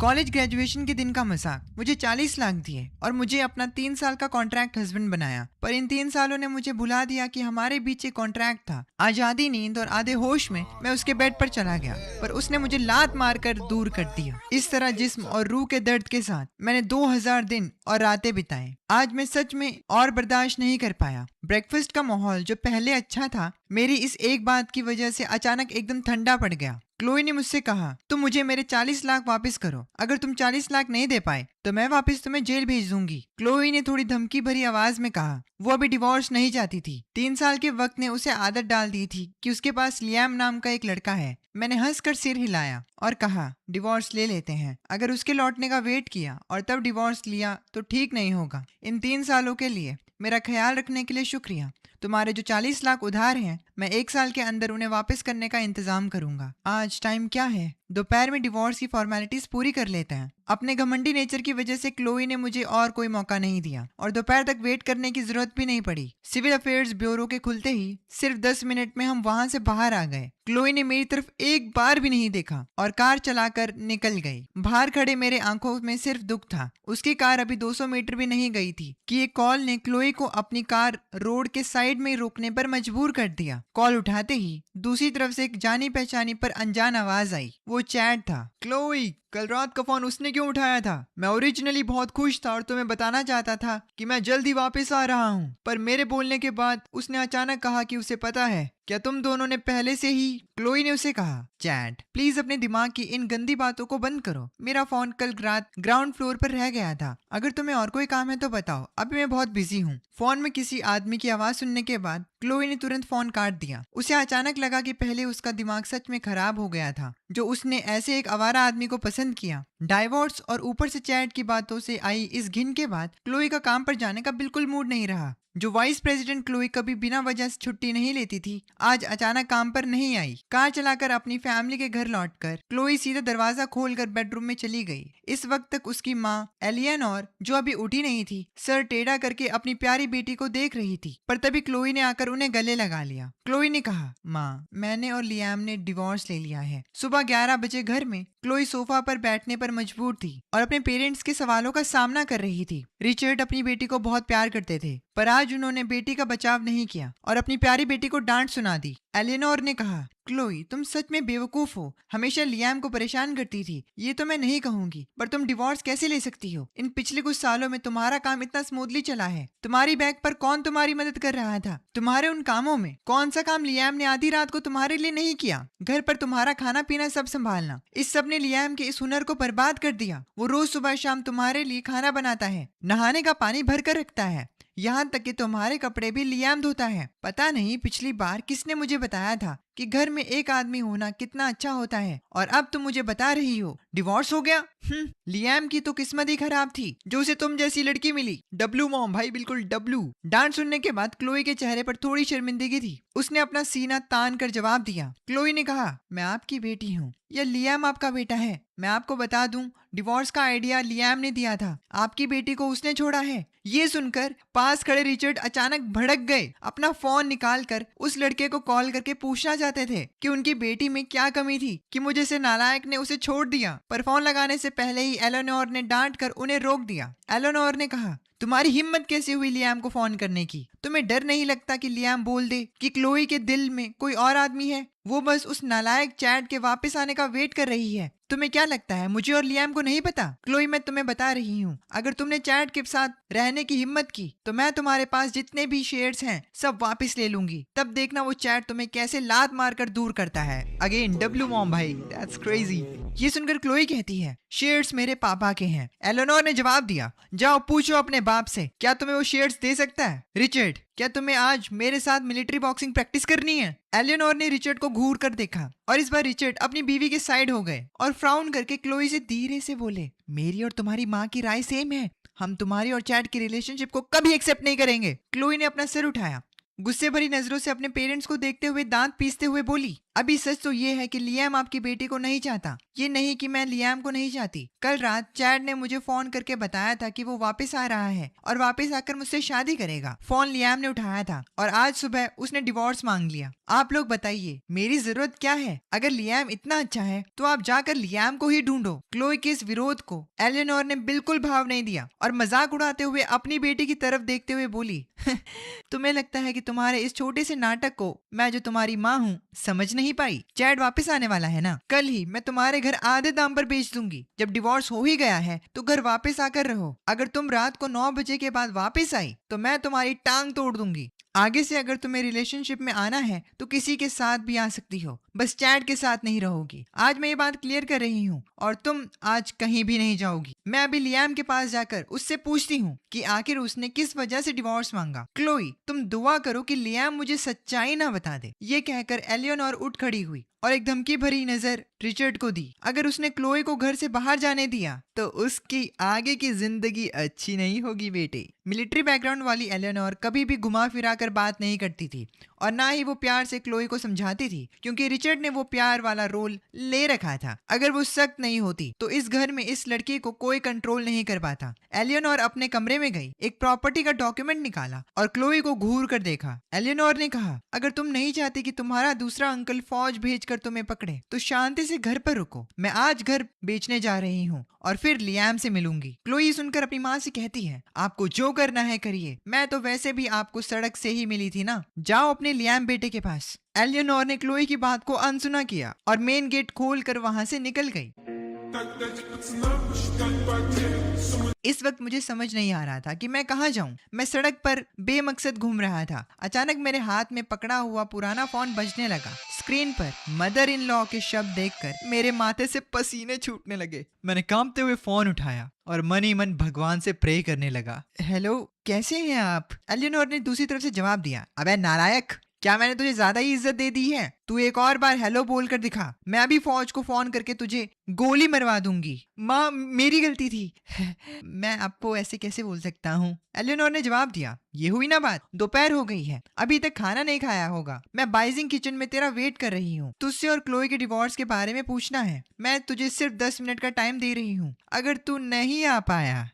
College graduation के दिन का मजाक। मुझे 40 लाख दिए और मुझे अपना 3 साल का कॉन्ट्रैक्ट हस्बैंड बनाया, पर इन 3 सालों ने मुझे भुला दिया कि हमारे बीच एक कॉन्ट्रैक्ट था। आज आधी नींद और आधे होश में मैं उसके बेड पर चला गया, पर उसने मुझे लात मारकर दूर कर दिया। इस तरह जिस्म और रूह के दर्द के साथ मैंने 2000 दिन और रातें बिताए। आज मैं सच में और बर्दाश्त नहीं कर पाया। ब्रेकफास्ट का माहौल जो पहले अच्छा था, मेरी इस एक बात की वजह से अचानक एकदम ठंडा पड़ गया। क्लोई ने मुझसे कहा, तुम मुझे मेरे 40 लाख वापस करो। अगर तुम 40 लाख नहीं दे पाए तो मैं वापस तुम्हें जेल भेज दूंगी। क्लोई ने थोड़ी धमकी भरी आवाज में कहा। वो अभी डिवोर्स नहीं चाहती थी। 3 साल के वक्त ने उसे आदत डाल दी थी कि उसके पास लियाम नाम का एक लड़का है। मैंने हंसकर सिर हिलाया और कहा, डिवोर्स ले लेते हैं। अगर उसके लौटने का वेट किया और तब डिवोर्स लिया तो ठीक नहीं होगा। इन 3 सालों के लिए मेरा ख्याल रखने के लिए शुक्रिया। तुम्हारे जो 40 लाख उधार हैं, मैं 1 साल के अंदर उन्हें वापस करने का इंतजाम करूंगा। आज टाइम क्या है? दोपहर में डिवोर्स की फॉर्मेलिटीज पूरी कर लेते हैं। अपने घमंडी नेचर की वजह से क्लोई ने मुझे और कोई मौका नहीं दिया और दोपहर तक वेट करने की जरूरत भी नहीं पड़ी। सिविल अफेयर्स ब्यूरो के खुलते ही सिर्फ 10 मिनट में हम वहां से बाहर आ गए। क्लोई ने मेरी तरफ एक बार भी नहीं देखा और कार चलाकर निकल गई। बाहर खड़े मेरे आंखों में सिर्फ दुख था। उसकी कार अभी 200 मीटर भी नहीं गई थी कि एक कॉल ने क्लोई को अपनी कार रोड के साइड में रोकने पर मजबूर कर दिया। कॉल उठाते ही दूसरी तरफ से एक जानी पहचानी पर अनजान आवाज आई। वो चैट था। क्लोई, कल रात का फोन उसने क्यों उठाया था? मैं ओरिजिनली बहुत खुश था और तुम्हें बताना चाहता था कि मैं जल्द ही वापस आ रहा हूँ, पर मेरे बोलने के बाद उसने अचानक कहा कि उसे पता है। क्या तुम दोनों ने पहले से ही? क्लोई ने उसे कहा। चैट, प्लीज अपने दिमाग की इन गंदी बातों को बंद करो। मेरा फोन कल रात ग्राउंड फ्लोर पर रह गया था। अगर तुम्हें और कोई काम है तो बताओ, अभी मैं बहुत बिजी हूँ। फोन में किसी आदमी की आवाज सुनने के बाद क्लोई ने तुरंत फोन काट दिया। उसे अचानक लगा कि पहले उसका दिमाग सच में खराब हो गया था, जो उसने ऐसे एक आवारा आदमी को पसंद किया। डाइवोर्स और ऊपर से चैट की बातों से आई इस घिन के बाद क्लोई का काम पर जाने का बिल्कुल मूड नहीं रहा। जो वाइस प्रेसिडेंट क्लोई कभी बिना वजह से छुट्टी नहीं लेती थी, आज अचानक काम पर नहीं आई। कार चलाकर अपनी फैमिली के घर लौटकर क्लोई सीधा दरवाजा खोलकर बेडरूम में चली गई। इस वक्त तक उसकी माँ एलियनोर, जो अभी उठी नहीं थी, सर टेढ़ा करके अपनी प्यारी बेटी को देख रही थी। पर तभी क्लोई ने आकर उन्हें गले लगा लिया। क्लोई ने कहा, माँ, मैंने और लियाम ने डिवोर्स ले लिया है। सुबह 11 बजे घर में क्लोई सोफा पर बैठने पर मजबूर थी और अपने पेरेंट्स के सवालों का सामना कर रही थी। रिचर्ड अपनी बेटी को बहुत प्यार करते थे, पर आज उन्होंने बेटी का बचाव नहीं किया और अपनी प्यारी बेटी को डांट सुना दी। एलिनोर ने कहा, क्लोई, तुम सच में बेवकूफ हो। हमेशा लियाम को परेशान करती थी। ये तो मैं नहीं कहूंगी, पर तुम डिवोर्स कैसे ले सकती हो? इन पिछले कुछ सालों में तुम्हारा काम इतना स्मूथली चला है। तुम्हारी बैक पर कौन तुम्हारी मदद कर रहा था? तुम्हारे उन कामों में कौन सा काम लियाम ने आधी रात को तुम्हारे लिए नहीं किया? घर पर तुम्हारा खाना पीना सब संभालना, इस सब ने लियाम के इस हुनर को बर्बाद कर दिया। वो रोज सुबह शाम तुम्हारे लिए खाना बनाता है, नहाने का पानी भर कर रखता है, यहाँ तक कि तुम्हारे कपड़े भी लियाम धोता है। पता नहीं पिछली बार किसने मुझे बताया था कि घर में एक आदमी होना कितना अच्छा होता है, और अब तुम मुझे बता रही हो डिवोर्स हो गया। लियाम की तो किस्मत ही खराब थी जो उसे तुम जैसी लड़की मिली। डब्लू मॉम भाई, बिल्कुल डब्लू। डांट सुनने के बाद क्लोई के चेहरे पर थोड़ी शर्मिंदगी थी। उसने अपना सीना तान कर जवाब दिया। क्लोई ने कहा, मैं आपकी बेटी हूँ या लियाम आपका बेटा है? मैं आपको बता दूं, डिवोर्स का आइडिया लियाम ने दिया था। आपकी बेटी को उसने छोड़ा है। ये सुनकर पास खड़े रिचर्ड अचानक भड़क गए। अपना फोन निकालकर उस लड़के को कॉल करके पूछना चाहते थे कि उनकी बेटी में क्या कमी थी कि मुझे से नालायक ने उसे छोड़ दिया। पर फोन लगाने से पहले ही एलेनोर ने डांट कर उन्हें रोक दिया। एलेनोर ने कहा, तुम्हारी हिम्मत कैसे हुई लियाम को फोन करने की? तुम्हें डर नहीं लगता कि लियाम बोल दे कि क्लोई के दिल में कोई और आदमी है? वो बस उस नालायक चैट के वापस आने का वेट कर रही है। तुम्हें क्या लगता है मुझे और लियाम को नहीं पता? क्लोई, मैं तुम्हें बता रही हूँ, अगर तुमने चैट के साथ रहने की हिम्मत की तो मैं तुम्हारे पास जितने भी शेयर्स हैं सब वापस ले लूंगी। तब देखना वो चैट तुम्हें कैसे लात मारकर दूर करता है। अगेन डब्लू मॉम भाई, दैट्स क्रेजी। ये सुनकर क्लोई कहती है, शेयर्स मेरे पापा के हैं। एलेनोर ने जवाब दिया, जाओ पूछो अपने बाप से, क्या तुम्हें वो शेयर्स दे सकता है? रिचर्ड, क्या तुम्हें आज मेरे साथ मिलिट्री बॉक्सिंग प्रैक्टिस करनी है? एलियनोर ने रिचर्ड को घूर कर देखा और इस बार रिचर्ड अपनी बीवी के साइड हो गए और फ्राउन करके क्लोई से धीरे से बोले, मेरी और तुम्हारी माँ की राय सेम है। हम तुम्हारी और चैट की रिलेशनशिप को कभी एक्सेप्ट नहीं करेंगे। क्लोई ने अपना सिर उठाया, गुस्से भरी नजरों से अपने पेरेंट्स को देखते हुए दांत पीसते हुए बोली, अभी सच तो ये है कि लियाम आपकी बेटी को नहीं चाहता, ये नहीं कि मैं लियाम को नहीं चाहती। कल रात चैड ने मुझे फोन करके बताया था कि वो वापस आ रहा है और वापस आकर मुझसे शादी करेगा। फोन लियाम ने उठाया था और आज सुबह उसने डिवोर्स मांग लिया। आप लोग बताइए मेरी जरूरत क्या है? अगर लियाम इतना अच्छा है तो आप जाकर लियाम को ही ढूंढो। क्लोई के इस विरोध को एलियोनोर ने बिल्कुल भाव नहीं दिया और मजाक उड़ाते हुए अपनी बेटी की तरफ देखते हुए बोली, तुम्हें लगता है कि तुम्हारे इस छोटे से नाटक को मैं जो तुम्हारी माँ हूँ समझ नहीं पाई? चैड वापस आने वाला है ना, कल ही मैं तुम्हारे घर आधे दाम पर बेच दूंगी। जब डिवोर्स हो ही गया है तो घर वापस आकर रहो। अगर तुम रात को 9 बजे के बाद वापस आई तो मैं तुम्हारी टांग तोड़ दूंगी। आगे से अगर तुम्हें रिलेशनशिप में आना है तो किसी के साथ भी आ सकती हो, बस चैड के साथ नहीं रहोगी। आज मैं ये बात क्लियर कर रही हूँ और तुम आज कहीं भी नहीं जाओगी। मैं अभी लियाम के पास जाकर उससे पूछती हूँ कि आखिर उसने किस वजह से डिवोर्स मांगा। क्लोई, तुम दुआ करो कि लियाम मुझे सच्चाई ना बता दे। ये कहकर एलियोनोर उठ खड़ी हुई और एक धमकी भरी नजर रिचर्ड को दी। अगर उसने क्लोई को घर से बाहर जाने दिया तो उसकी आगे की जिंदगी अच्छी नहीं होगी बेटे। मिलिट्री बैकग्राउंड वाली एलियोनोर कभी भी घुमा फिरा कर बात नहीं करती थी और ना ही वो प्यार से क्लोई को समझाती थी, क्योंकि रिचर्ड ने वो प्यार वाला रोल ले रखा था। अगर वो सख्त नहीं होती तो इस घर में इस लड़की को कोई कंट्रोल नहीं कर पाता। एलियोनोर अपने कमरे में गई, एक प्रॉपर्टी का डॉक्यूमेंट निकाला और क्लोई को घूर कर देखा। एलियोनोर ने कहा, अगर तुम नहीं चाहती कि तुम्हारा दूसरा अंकल फौज भेजकर तुम्हें पकड़े तो शांति से घर पर रुको। मैं आज घर बेचने जा रही हूँ और फिर लियाम से मिलूंगी। क्लोई सुनकर अपनी माँ से कहती है, आपको जो करना है करिए, मैं तो वैसे भी आपको सड़क से ही मिली थी ना, जाओ अपने लियाम बेटे के पास। एलियोनोर ने क्लोई की बात को अनसुना किया और मेन गेट खोलकर वहां से निकल गई। इस वक्त मुझे समझ नहीं आ रहा था कि मैं कहाँ जाऊं। मैं सड़क पर बेमकसद घूम रहा था। अचानक मेरे हाथ में पकड़ा हुआ पुराना फोन बजने लगा। स्क्रीन पर मदर इन लॉ के शब्द देखकर मेरे माथे से पसीने छूटने लगे। मैंने कांपते हुए फोन उठाया और मन ही मन भगवान से प्रे करने लगा। हेलो, कैसे हैं आप? एलियोनोर ने दूसरी तरफ से जवाब दिया, अबे नालायक, क्या मैंने तुझे ज्यादा ही इज्जत दे दी है? तू एक और बार हेलो बोलकर दिखा, मैं अभी फौज को फोन करके तुझे गोली मरवा दूंगी। माँ, मेरी गलती थी। मैं आपको ऐसे कैसे बोल सकता हूँ? एलियोनोर ने जवाब दिया, ये हुई ना बात, दोपहर हो गई है, अभी तक खाना नहीं खाया होगा। मैं बाइजिंग किचन में तेरा वेट कर रही हूँ। तुझसे और क्लोई के डिवोर्स के बारे में पूछना है। मैं तुझे सिर्फ 10 मिनट का टाइम दे रही हूँ, अगर तू नहीं आ पाया।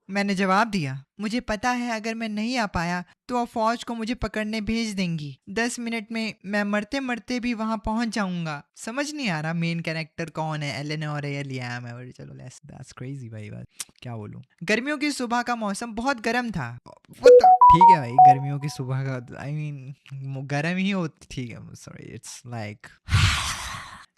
मैंने जवाब दिया, मुझे पता है अगर मैं नहीं आ पाया तो अब फौज को मुझे पकड़ने भेज देंगी। 10 मिनट में मैं मरते मरते भी वहां पहुंच जाऊंगा। समझ नहीं आ रहा मेन कैरेक्टर कौन है, एलियोनोर है या लियाम है? और चलो दैट्स क्रेजी भाई, बात क्या बोलूं। गर्मियों की सुबह का मौसम बहुत गर्म था। ठीक है भाई, गर्मियों की सुबह का आई मीन गर्म ही होती, ठीक है, सॉरी, इट्स लाइक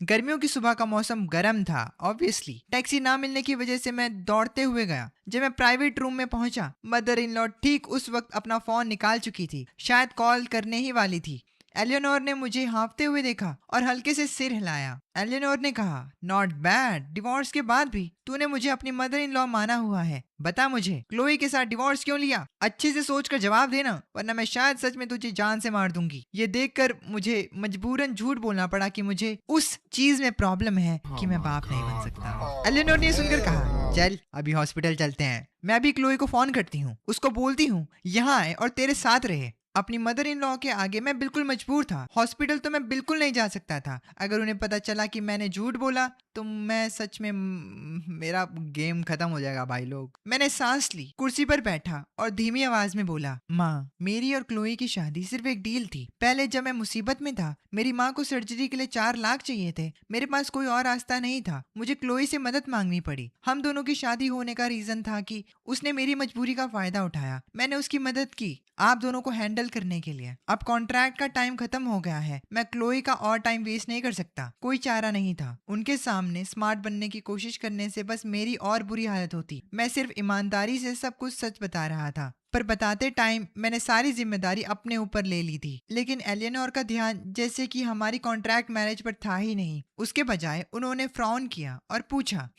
गर्मियों की सुबह का मौसम गर्म था। ऑब्वियसली टैक्सी ना मिलने की वजह से मैं दौड़ते हुए गया। जब मैं प्राइवेट रूम में पहुंचा, मदर इन लॉ ठीक उस वक्त अपना फोन निकाल चुकी थी, शायद कॉल करने ही वाली थी। एलियोनोर ने मुझे हाँफते हुए देखा और हल्के से सिर हिलाया। एलियोनोर ने कहा, नॉट बैड, डिवोर्स के बाद भी तूने मुझे अपनी मदर इन लॉ माना हुआ है। बता मुझे, क्लोई के साथ डिवोर्स क्यों लिया? अच्छे से सोचकर जवाब देना, वरना मैं शायद सच में तुझे जान से मार दूंगी। ये देखकर मुझे मजबूरन झूठ बोलना पड़ा कि मुझे उस चीज में प्रॉब्लम है कि मैं बाप नहीं बन सकता। एलियोनोर ने सुनकर कहा, चल अभी हॉस्पिटल चलते हैं। मैं अभी क्लोई को फोन करती हूँ, उसको बोलती हूँ यहाँ आए और तेरे साथ रहे। अपनी मदर इन लॉ के आगे मैं बिल्कुल मजबूर था। हॉस्पिटल तो मैं बिल्कुल नहीं जा सकता था। अगर उन्हें पता चला कि मैंने झूठ बोला तो मैं सच में मेरा गेम खत्म हो जाएगा भाई लोग। मैंने सांस ली, कुर्सी पर बैठा और धीमी आवाज में बोला, माँ, मेरी और क्लोई की शादी सिर्फ एक डील थी। पहले जब मैं मुसीबत में था, मेरी माँ को सर्जरी के लिए 4 लाख चाहिए थे। मेरे पास कोई और रास्ता नहीं था, मुझे क्लोई से मदद मांगनी पड़ी। हम दोनों की शादी होने का रीजन था कि उसने मेरी मजबूरी का फायदा उठाया। मैंने उसकी मदद की आप दोनों को हैंडल करने के लिए। अब कॉन्ट्रैक्ट का टाइम खत्म हो गया है, मैं क्लोई का और टाइम वेस्ट नहीं कर सकता। कोई चारा नहीं था। उनके सामने स्मार्ट बनने की कोशिश करने से बस मेरी और बुरी हालत होती। मैं सिर्फ ईमानदारी से सब कुछ सच बता रहा था, पर बताते टाइम मैंने सारी जिम्मेदारी अपने ऊपर ले ली थी। लेकिन एलियोनोर का ध्यान जैसे कि हमारी कॉन्ट्रैक्ट मैरिज पर था ही नहीं। उसके बजाय उन्होंने फ्राउन किया और पूछा,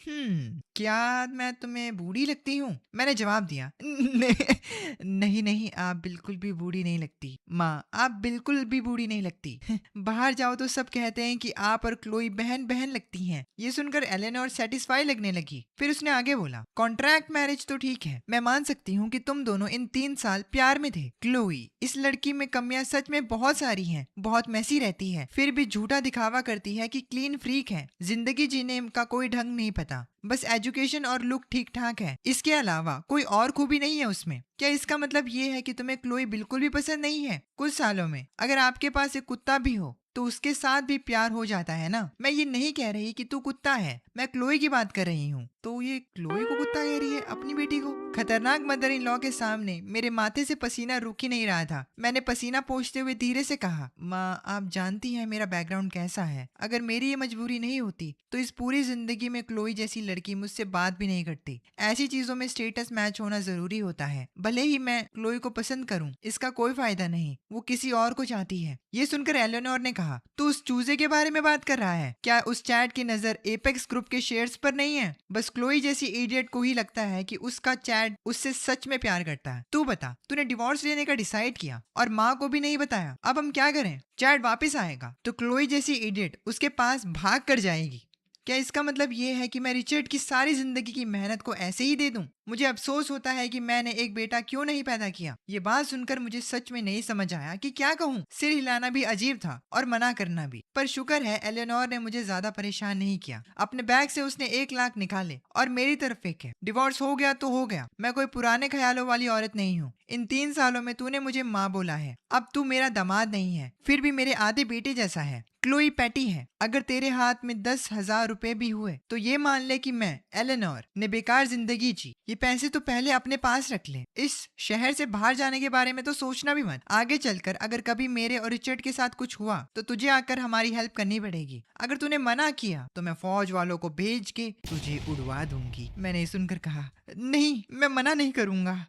क्या मैं तुम्हें बूढ़ी लगती हूँ? मैंने जवाब दिया, नहीं नहीं, आप बिल्कुल भी बूढ़ी नहीं लगती। माँ, आप बिल्कुल भी बूढ़ी नहीं लगती। बाहर जाओ तो सब कहते हैं कि आप और क्लोई बहन बहन लगती हैं। ये सुनकर एलियोनोर सेटिस्फाई लगने लगी। फिर उसने आगे बोला, कॉन्ट्रैक्ट मैरिज तो ठीक है, मैं मान सकती हूँ कि तुम दोनों इन इन 3 साल प्यार में थे। क्लोई, इस लड़की में कमियां सच में बहुत सारी हैं, बहुत मैसी रहती है, फिर भी झूठा दिखावा करती है कि क्लीन फ्रीक है, जिंदगी जीने का कोई ढंग नहीं पता, बस एजुकेशन और लुक ठीक ठाक है, इसके अलावा कोई और खूबी नहीं है उसमें। क्या इसका मतलब ये है कि तुम्हें क्लोई बिल्कुल भी पसंद नहीं है? कुछ सालों में अगर आपके पास एक कुत्ता भी हो तो उसके साथ भी प्यार हो जाता है ना। मैं ये नहीं कह रही कि तू कुत्ता है, मैं क्लोई की बात कर रही हूँ। तो ये क्लोई को कुत्ता कह रही है अपनी बेटी को। खतरनाक मदर इन लॉ के सामने मेरे माथे से पसीना रुक ही नहीं रहा था। मैंने पसीना पोंछते हुए धीरे से कहा, माँ आप जानती हैं मेरा बैकग्राउंड कैसा है। अगर मेरी ये मजबूरी नहीं होती तो इस पूरी जिंदगी में क्लोई जैसी लड़की मुझसे बात भी नहीं करती। ऐसी चीजों में स्टेटस मैच होना जरूरी होता है। भले ही मैं क्लोई को पसंद करूं, इसका कोई फायदा नहीं, वो किसी और को चाहती है। ये सुनकर एलेनोर ने कहा, तू उस चूजे के बारे में बात कर रहा है? क्या उस चैट की नजर एपेक्स ग्रुप के शेयर्स पर नहीं है? बस क्लोई जैसी इडियट को ही लगता है कि उसका चैट उससे सच में प्यार करता है। तू बता, तूने डिवोर्स लेने का डिसाइड किया और माँ को भी नहीं बताया, अब हम क्या करें? चैट वापस आएगा तो क्लोई जैसी इडियट उसके पास भाग कर जाएगी। क्या इसका मतलब ये है कि मैं रिचर्ड की सारी जिंदगी की मेहनत को ऐसे ही दे दूं? मुझे अफसोस होता है कि मैंने एक बेटा क्यों नहीं पैदा किया। ये बात सुनकर मुझे सच में नहीं समझ आया कि क्या कहूँ। सिर हिलाना भी अजीब था और मना करना भी, पर शुक्र है एलेनोर ने मुझे ज्यादा परेशान नहीं किया। अपने बैग से उसने 1 लाख निकाले और मेरी तरफ फेंके। डिवोर्स हो गया तो हो गया, मैं कोई पुराने ख्यालों वाली औरत नहीं हूँ। इन 3 सालों में तूने मुझे माँ बोला है, अब तू मेरा दामाद नहीं है, फिर भी मेरे आधे बेटे जैसा है। क्लोई पैटी है। अगर तेरे हाथ में 10,000 रुपए भी हुए तो ये मान ले कि मैं एलेनोर ने बेकार जिंदगी जी। ये पैसे तो पहले अपने पास रख ले। इस शहर से बाहर जाने के बारे में तो सोचना भी मत। आगे चलकर अगर कभी मेरे और रिचर्ड के साथ कुछ हुआ तो तुझे आकर हमारी हेल्प करनी पड़ेगी। अगर तूने मना किया तो मैं फौज वालों को भेज के तुझे उड़वा दूंगी। मैंने सुनकर कहा, नहीं मैं मना नहीं करूंगा।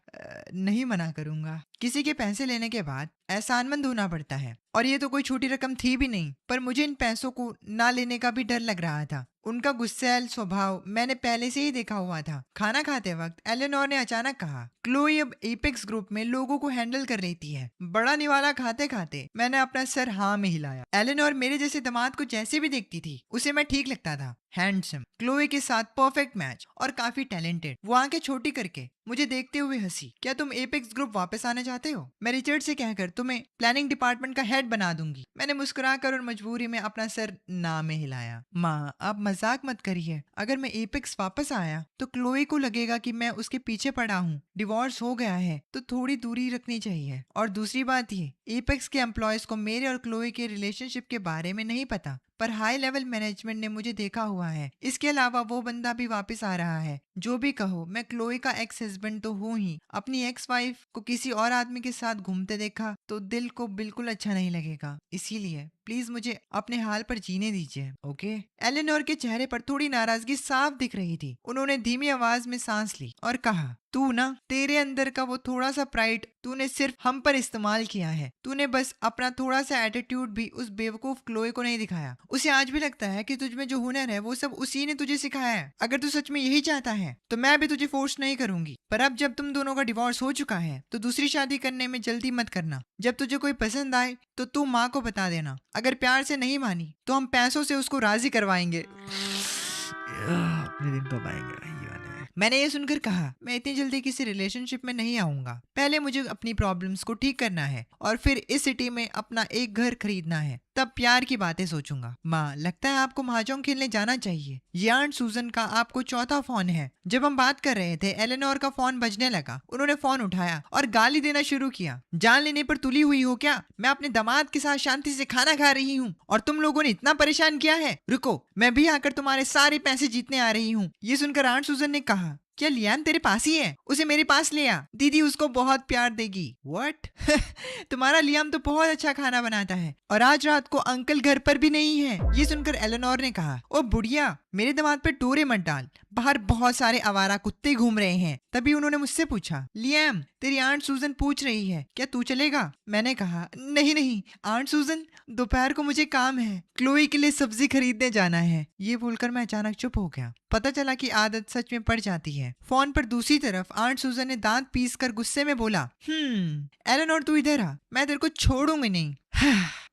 नहीं मना करूंगा। किसी के पैसे लेने के बाद एहसानमंद होना पड़ता है, और ये तो कोई छोटी रकम थी भी नहीं। पर मुझे इन पैसों को ना लेने का भी डर लग रहा था। उनका गुस्सैल स्वभाव मैंने पहले से ही देखा हुआ था। खाना खाते वक्त एलेनोर ने अचानक कहा, क्लोई अब एपेक्स ग्रुप में लोगों को हैंडल कर लेती है। बड़ा निवाला खाते खाते मैंने अपना सर हाँ में हिलाया। एलेनोर मेरे जैसे दामाद को जैसे भी देखती थी उसे मैं ठीक लगता था। हैंडसम, क्लोई के साथ परफेक्ट मैच और काफी टैलेंटेड। वो आंखें छोटी करके मुझे देखते हुए हंसी। क्या तुम एपेक्स ग्रुप वापस आना चाहते हो? मैं रिचर्ड से कहकर तुम्हें प्लानिंग डिपार्टमेंट का हेड बना दूंगी। मैंने मुस्कुराकर और मजबूरी में अपना सर ना में हिलाया। माँ आप मजाक मत करिए। अगर मैं एपेक्स वापस आया तो क्लोई को लगेगा कि मैं उसके पीछे पड़ा हूँ। डिवोर्स हो गया है तो थोड़ी दूरी रखनी चाहिए। और दूसरी बात ये, एपेक्स के एम्प्लॉयज को मेरे और क्लोई के रिलेशनशिप के बारे में नहीं पता, पर हाई लेवल मैनेजमेंट ने मुझे देखा हुआ है। इसके अलावा वो बंदा भी वापस आ रहा है। जो भी कहो, मैं क्लोई का एक्स हस्बैंड तो हूँ ही। अपनी एक्स वाइफ को किसी और आदमी के साथ घूमते देखा तो दिल को बिल्कुल अच्छा नहीं लगेगा। इसीलिए प्लीज मुझे अपने हाल पर जीने दीजिए, ओके? एलेनोर के चेहरे पर थोड़ी नाराजगी साफ दिख रही थी। उन्होंने धीमी आवाज में सांस ली और कहा, तू ना, तेरे अंदर का वो थोड़ा सा प्राइड तूने सिर्फ हम पर इस्तेमाल किया है। तूने बस अपना थोड़ा सा एटीट्यूड भी उस बेवकूफ क्लोई को नहीं दिखाया। उसे आज भी लगता है कि तुझ में जो हुनर है वो सब उसी ने तुझे सिखाया है। अगर तू सच में यही चाहता है तो मैं भी तुझे फोर्स नहीं करूंगी। पर अब जब तुम दोनों का डिवोर्स हो चुका है तो दूसरी शादी करने में जल्दी मत करना। जब तुझे कोई पसंद आए तो तू माँ को बता देना। अगर प्यार से नहीं मानी तो हम पैसों से उसको राजी करवाएंगे। अपने दिन कब आएंगे? मैंने ये सुनकर कहा, मैं इतनी जल्दी किसी रिलेशनशिप में नहीं आऊंगा। पहले मुझे अपनी प्रॉब्लम्स को ठीक करना है और फिर इस सिटी में अपना एक घर खरीदना है, तब प्यार की बातें सोचूंगा। माँ, लगता है आपको महाजोंग खेलने जाना चाहिए। ये आंट सूजन का आपको चौथा फोन है। जब हम बात कर रहे थे एलेनोर का फोन बजने लगा। उन्होंने फोन उठाया और गाली देना शुरू किया। जान लेने पर तुली हुई हो क्या? मैं अपने दामाद के साथ शांति से खाना खा रही हूँ और तुम लोगों ने इतना परेशान किया है। रुको, मैं भी आकर तुम्हारे सारे पैसे जीतने आ रही हूँ। ये सुनकर आंट सूजन ने कहा, क्या लियाम तेरे पास ही है? उसे मेरे पास ले आ, दीदी उसको बहुत प्यार देगी। व्हाट? तुम्हारा लियाम तो बहुत अच्छा खाना बनाता है और आज रात को अंकल घर पर भी नहीं है। ये सुनकर एलेनोर ने कहा, ओ बुढ़िया, मेरे दामाद पे डोरे मत डाल, बाहर बहुत सारे आवारा कुत्ते घूम रहे हैं। तभी उन्होंने मुझसे पूछा, लियाम तेरी आंट सूजन पूछ रही है क्या तू चलेगा? मैंने कहा, नहीं नहीं आंट सूजन, दोपहर को मुझे काम है, क्लोई के लिए सब्जी खरीदने जाना है। ये बोलकर मैं अचानक चुप हो गया। पता चला कि आदत सच में पड़ जाती है। फोन पर दूसरी तरफ आंट सूजन ने दांत पीस कर गुस्से में बोला, एलेनोर तू इधर आ, मैं तेरे को छोड़ूंगी नहीं।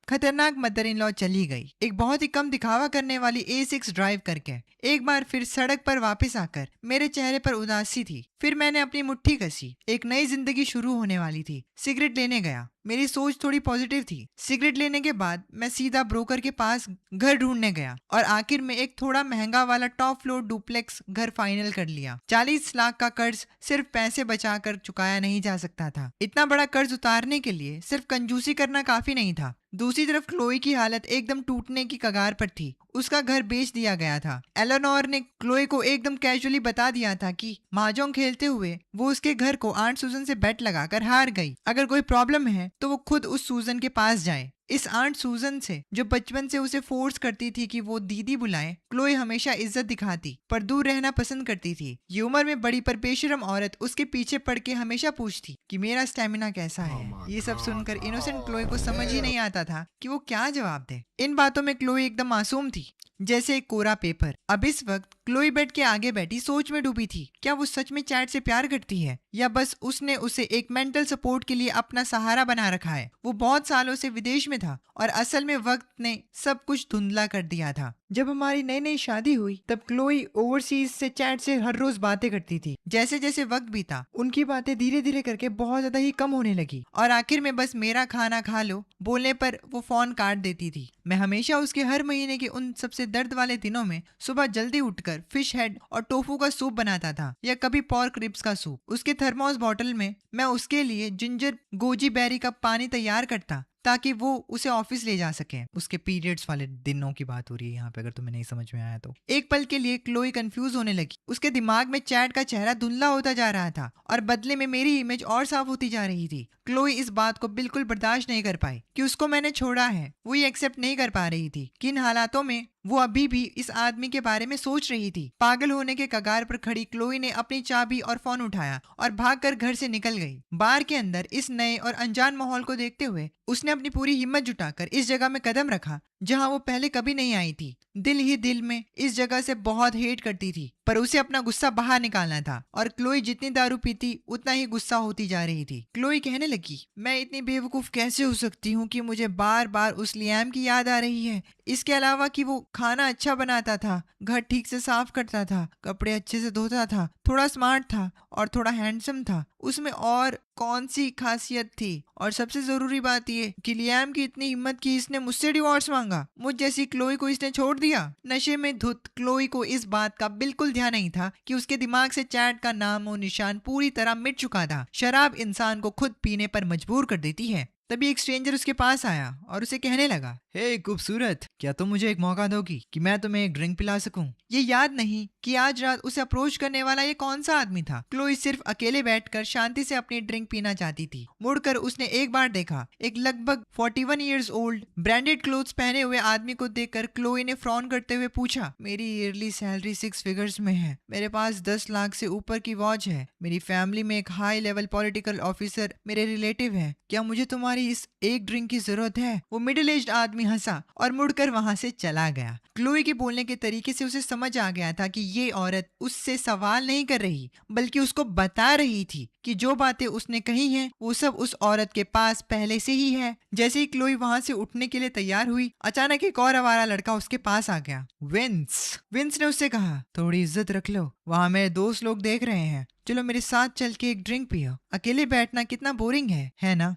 खतरनाक मदर इन लॉ चली गई, एक बहुत ही कम दिखावा करने वाली A6 ड्राइव करके। एक बार फिर सड़क पर वापस आकर मेरे चेहरे पर उदासी थी। फिर मैंने अपनी मुट्ठी कसी। एक नई जिंदगी शुरू होने वाली थी। सिगरेट लेने गया। मेरी सोच थोड़ी पॉजिटिव थी। सिगरेट लेने के बाद मैं सीधा ब्रोकर के पास घर ढूंढने गया और आखिर में एक थोड़ा महंगा वाला टॉप फ्लोर डुप्लेक्स घर फाइनल कर लिया। 40 लाख का कर्ज सिर्फ पैसे बचाकर चुकाया नहीं जा सकता था। इतना बड़ा कर्ज उतारने के लिए सिर्फ कंजूसी करना काफी नहीं था। दूसरी तरफ क्लोई की हालत एकदम टूटने की कगार पर थी। उसका घर बेच दिया गया था। एलेनोर ने क्लोई को एकदम कैजुअली बता दिया था कि mahjong खेलते हुए वो उसके घर को आंट सूजन से बेट लगाकर हार गई। अगर कोई प्रॉब्लम है तो वो खुद उस सूजन के पास जाए। इस आंट सूजन से, जो बचपन से उसे फोर्स करती थी कि वो दीदी बुलाए, क्लोई हमेशा इज्जत दिखाती पर दूर रहना पसंद करती थी। ये उम्र में बड़ी पर बेशरम औरत उसके पीछे पड़ के हमेशा पूछती कि मेरा स्टेमिना कैसा है। ये सब सुनकर इनोसेंट क्लोई को समझ ही नहीं आता था कि वो क्या जवाब दे। इन बातों में क्लोई एकदम मासूम थी, जैसे एक कोरा पेपर। अब इस वक्त क्लोई बेड के आगे बैठी सोच में डूबी थी। क्या वो सच में चैट से प्यार करती है या बस उसने उसे एक मेंटल सपोर्ट के लिए अपना सहारा बना रखा है। वो बहुत सालों से विदेश में था और असल में वक्त ने सब कुछ धुंधला कर दिया था। जब हमारी नई नई शादी हुई तब क्लोई ओवरसीज से चैट से हर रोज बातें करती थी। जैसे जैसे वक्त बीता उनकी बातें धीरे धीरे करके बहुत ज्यादा ही कम होने लगी और आखिर में बस मेरा खाना खा लो बोलने पर वो फोन काट देती थी। मैं हमेशा उसके हर महीने के उन सबसे दर्द वाले दिनों में सुबह जल्दी उठकर फिश हेड और टोफू का सूप बनाता था या कभी पोर्क रिब्स का सूप। उसके थर्मोस बॉटल में मैं उसके लिए जिंजर गोजी बेरी का पानी तैयार करता ताकि वो उसे ऑफिस ले जा सके। उसके पीरियड्स वाले दिनों की बात हो रही है यहाँ पे, अगर तुम्हें नहीं समझ में आया तो। एक पल के लिए क्लोई कंफ्यूज होने लगी। उसके दिमाग में चैट का चेहरा धुंधला होता जा रहा था और बदले में मेरी इमेज और साफ होती जा रही थी। क्लोई इस बात को बिल्कुल बर्दाश्त नहीं कर पाई कि उसको मैंने छोड़ा है। वो ये एक्सेप्ट नहीं कर पा रही थी कि इन हालातों में वो अभी भी इस आदमी के बारे में सोच रही थी। पागल होने के कगार पर खड़ी क्लोई ने अपनी चाबी और फोन उठाया और भागकर घर से निकल गई। बार के अंदर इस नए और अनजान माहौल को देखते हुए उसने अपनी पूरी हिम्मत जुटाकर इस जगह में कदम रखा जहां वो पहले कभी नहीं आई थी। दिल ही दिल में इस जगह से बहुत हेट करती थी पर उसे अपना गुस्सा बाहर निकालना था और क्लोई जितनी दारू पीती उतना ही गुस्सा होती जा रही थी। क्लोई कहने लगी, मैं इतनी बेवकूफ कैसे हो सकती हूँ कि मुझे बार बार उस लियाम की याद आ रही है। इसके अलावा कि वो खाना अच्छा बनाता था, घर ठीक से साफ करता था, कपड़े अच्छे से धोता था, थोड़ा स्मार्ट था और थोड़ा हैंडसम था। उसमें और कौन सी खासियत थी? और सबसे जरूरी बात ये कि लियाम की इतनी हिम्मत की इसने मुझसे डिवोर्स मांगा। मुझ जैसी क्लोई को इसने छोड़ दिया। नशे में धुत क्लोई को इस बात का बिल्कुल ध्यान नहीं था कि उसके दिमाग से चैट का नाम और निशान पूरी तरह मिट चुका था। शराब इंसान को खुद पीने पर मजबूर कर देती है। तभी एक स्ट्रेंजर उसके पास आया और उसे कहने लगा, हे खूबसूरत, क्या तुम मुझे एक मौका दोगी कि मैं तुम्हें एक ड्रिंक पिला सकूं? ये याद नहीं कि आज रात उसे अप्रोच करने वाला ये कौन सा आदमी था। क्लोई सिर्फ अकेले बैठकर शांति से अपनी ड्रिंक पीना चाहती थी। मुड़कर उसने एक बार देखा। एक लगभग 41 ईयर्स ओल्ड ब्रांडेड क्लोथ्स पहने हुए आदमी को देखकर क्लोई ने फ्रॉन करते हुए पूछा, मेरी ईयरली सैलरी 6 फिगर्स में है। मेरे पास 10 लाख से ऊपर की वॉच है। मेरी फैमिली में एक हाई लेवल पॉलिटिकल ऑफिसर मेरे रिलेटिव है। क्या मुझे तुम्हारी इस एक ड्रिंक की जरूरत है? वो मिडिल एज्ड आदमी हंसा और मुड़कर वहां से चला गया। क्लोई के बोलने के तरीके से उसे समझ आ गया था कि ये औरत उससे सवाल नहीं कर रही बल्कि उसको बता रही थी कि जो बातें उसने कही हैं वो सब उस औरत के पास पहले से ही है। जैसे ही क्लोई वहां से उठने के लिए तैयार हुई, अचानक एक और आवारा लड़का उसके पास आ गया। विंस ने उससे कहा, थोड़ी इज्जत रख लो, वहां मेरे दोस्त लोग देख रहे हैं। चलो मेरे साथ चल के एक ड्रिंक पियो। अकेले बैठना कितना बोरिंग है ना?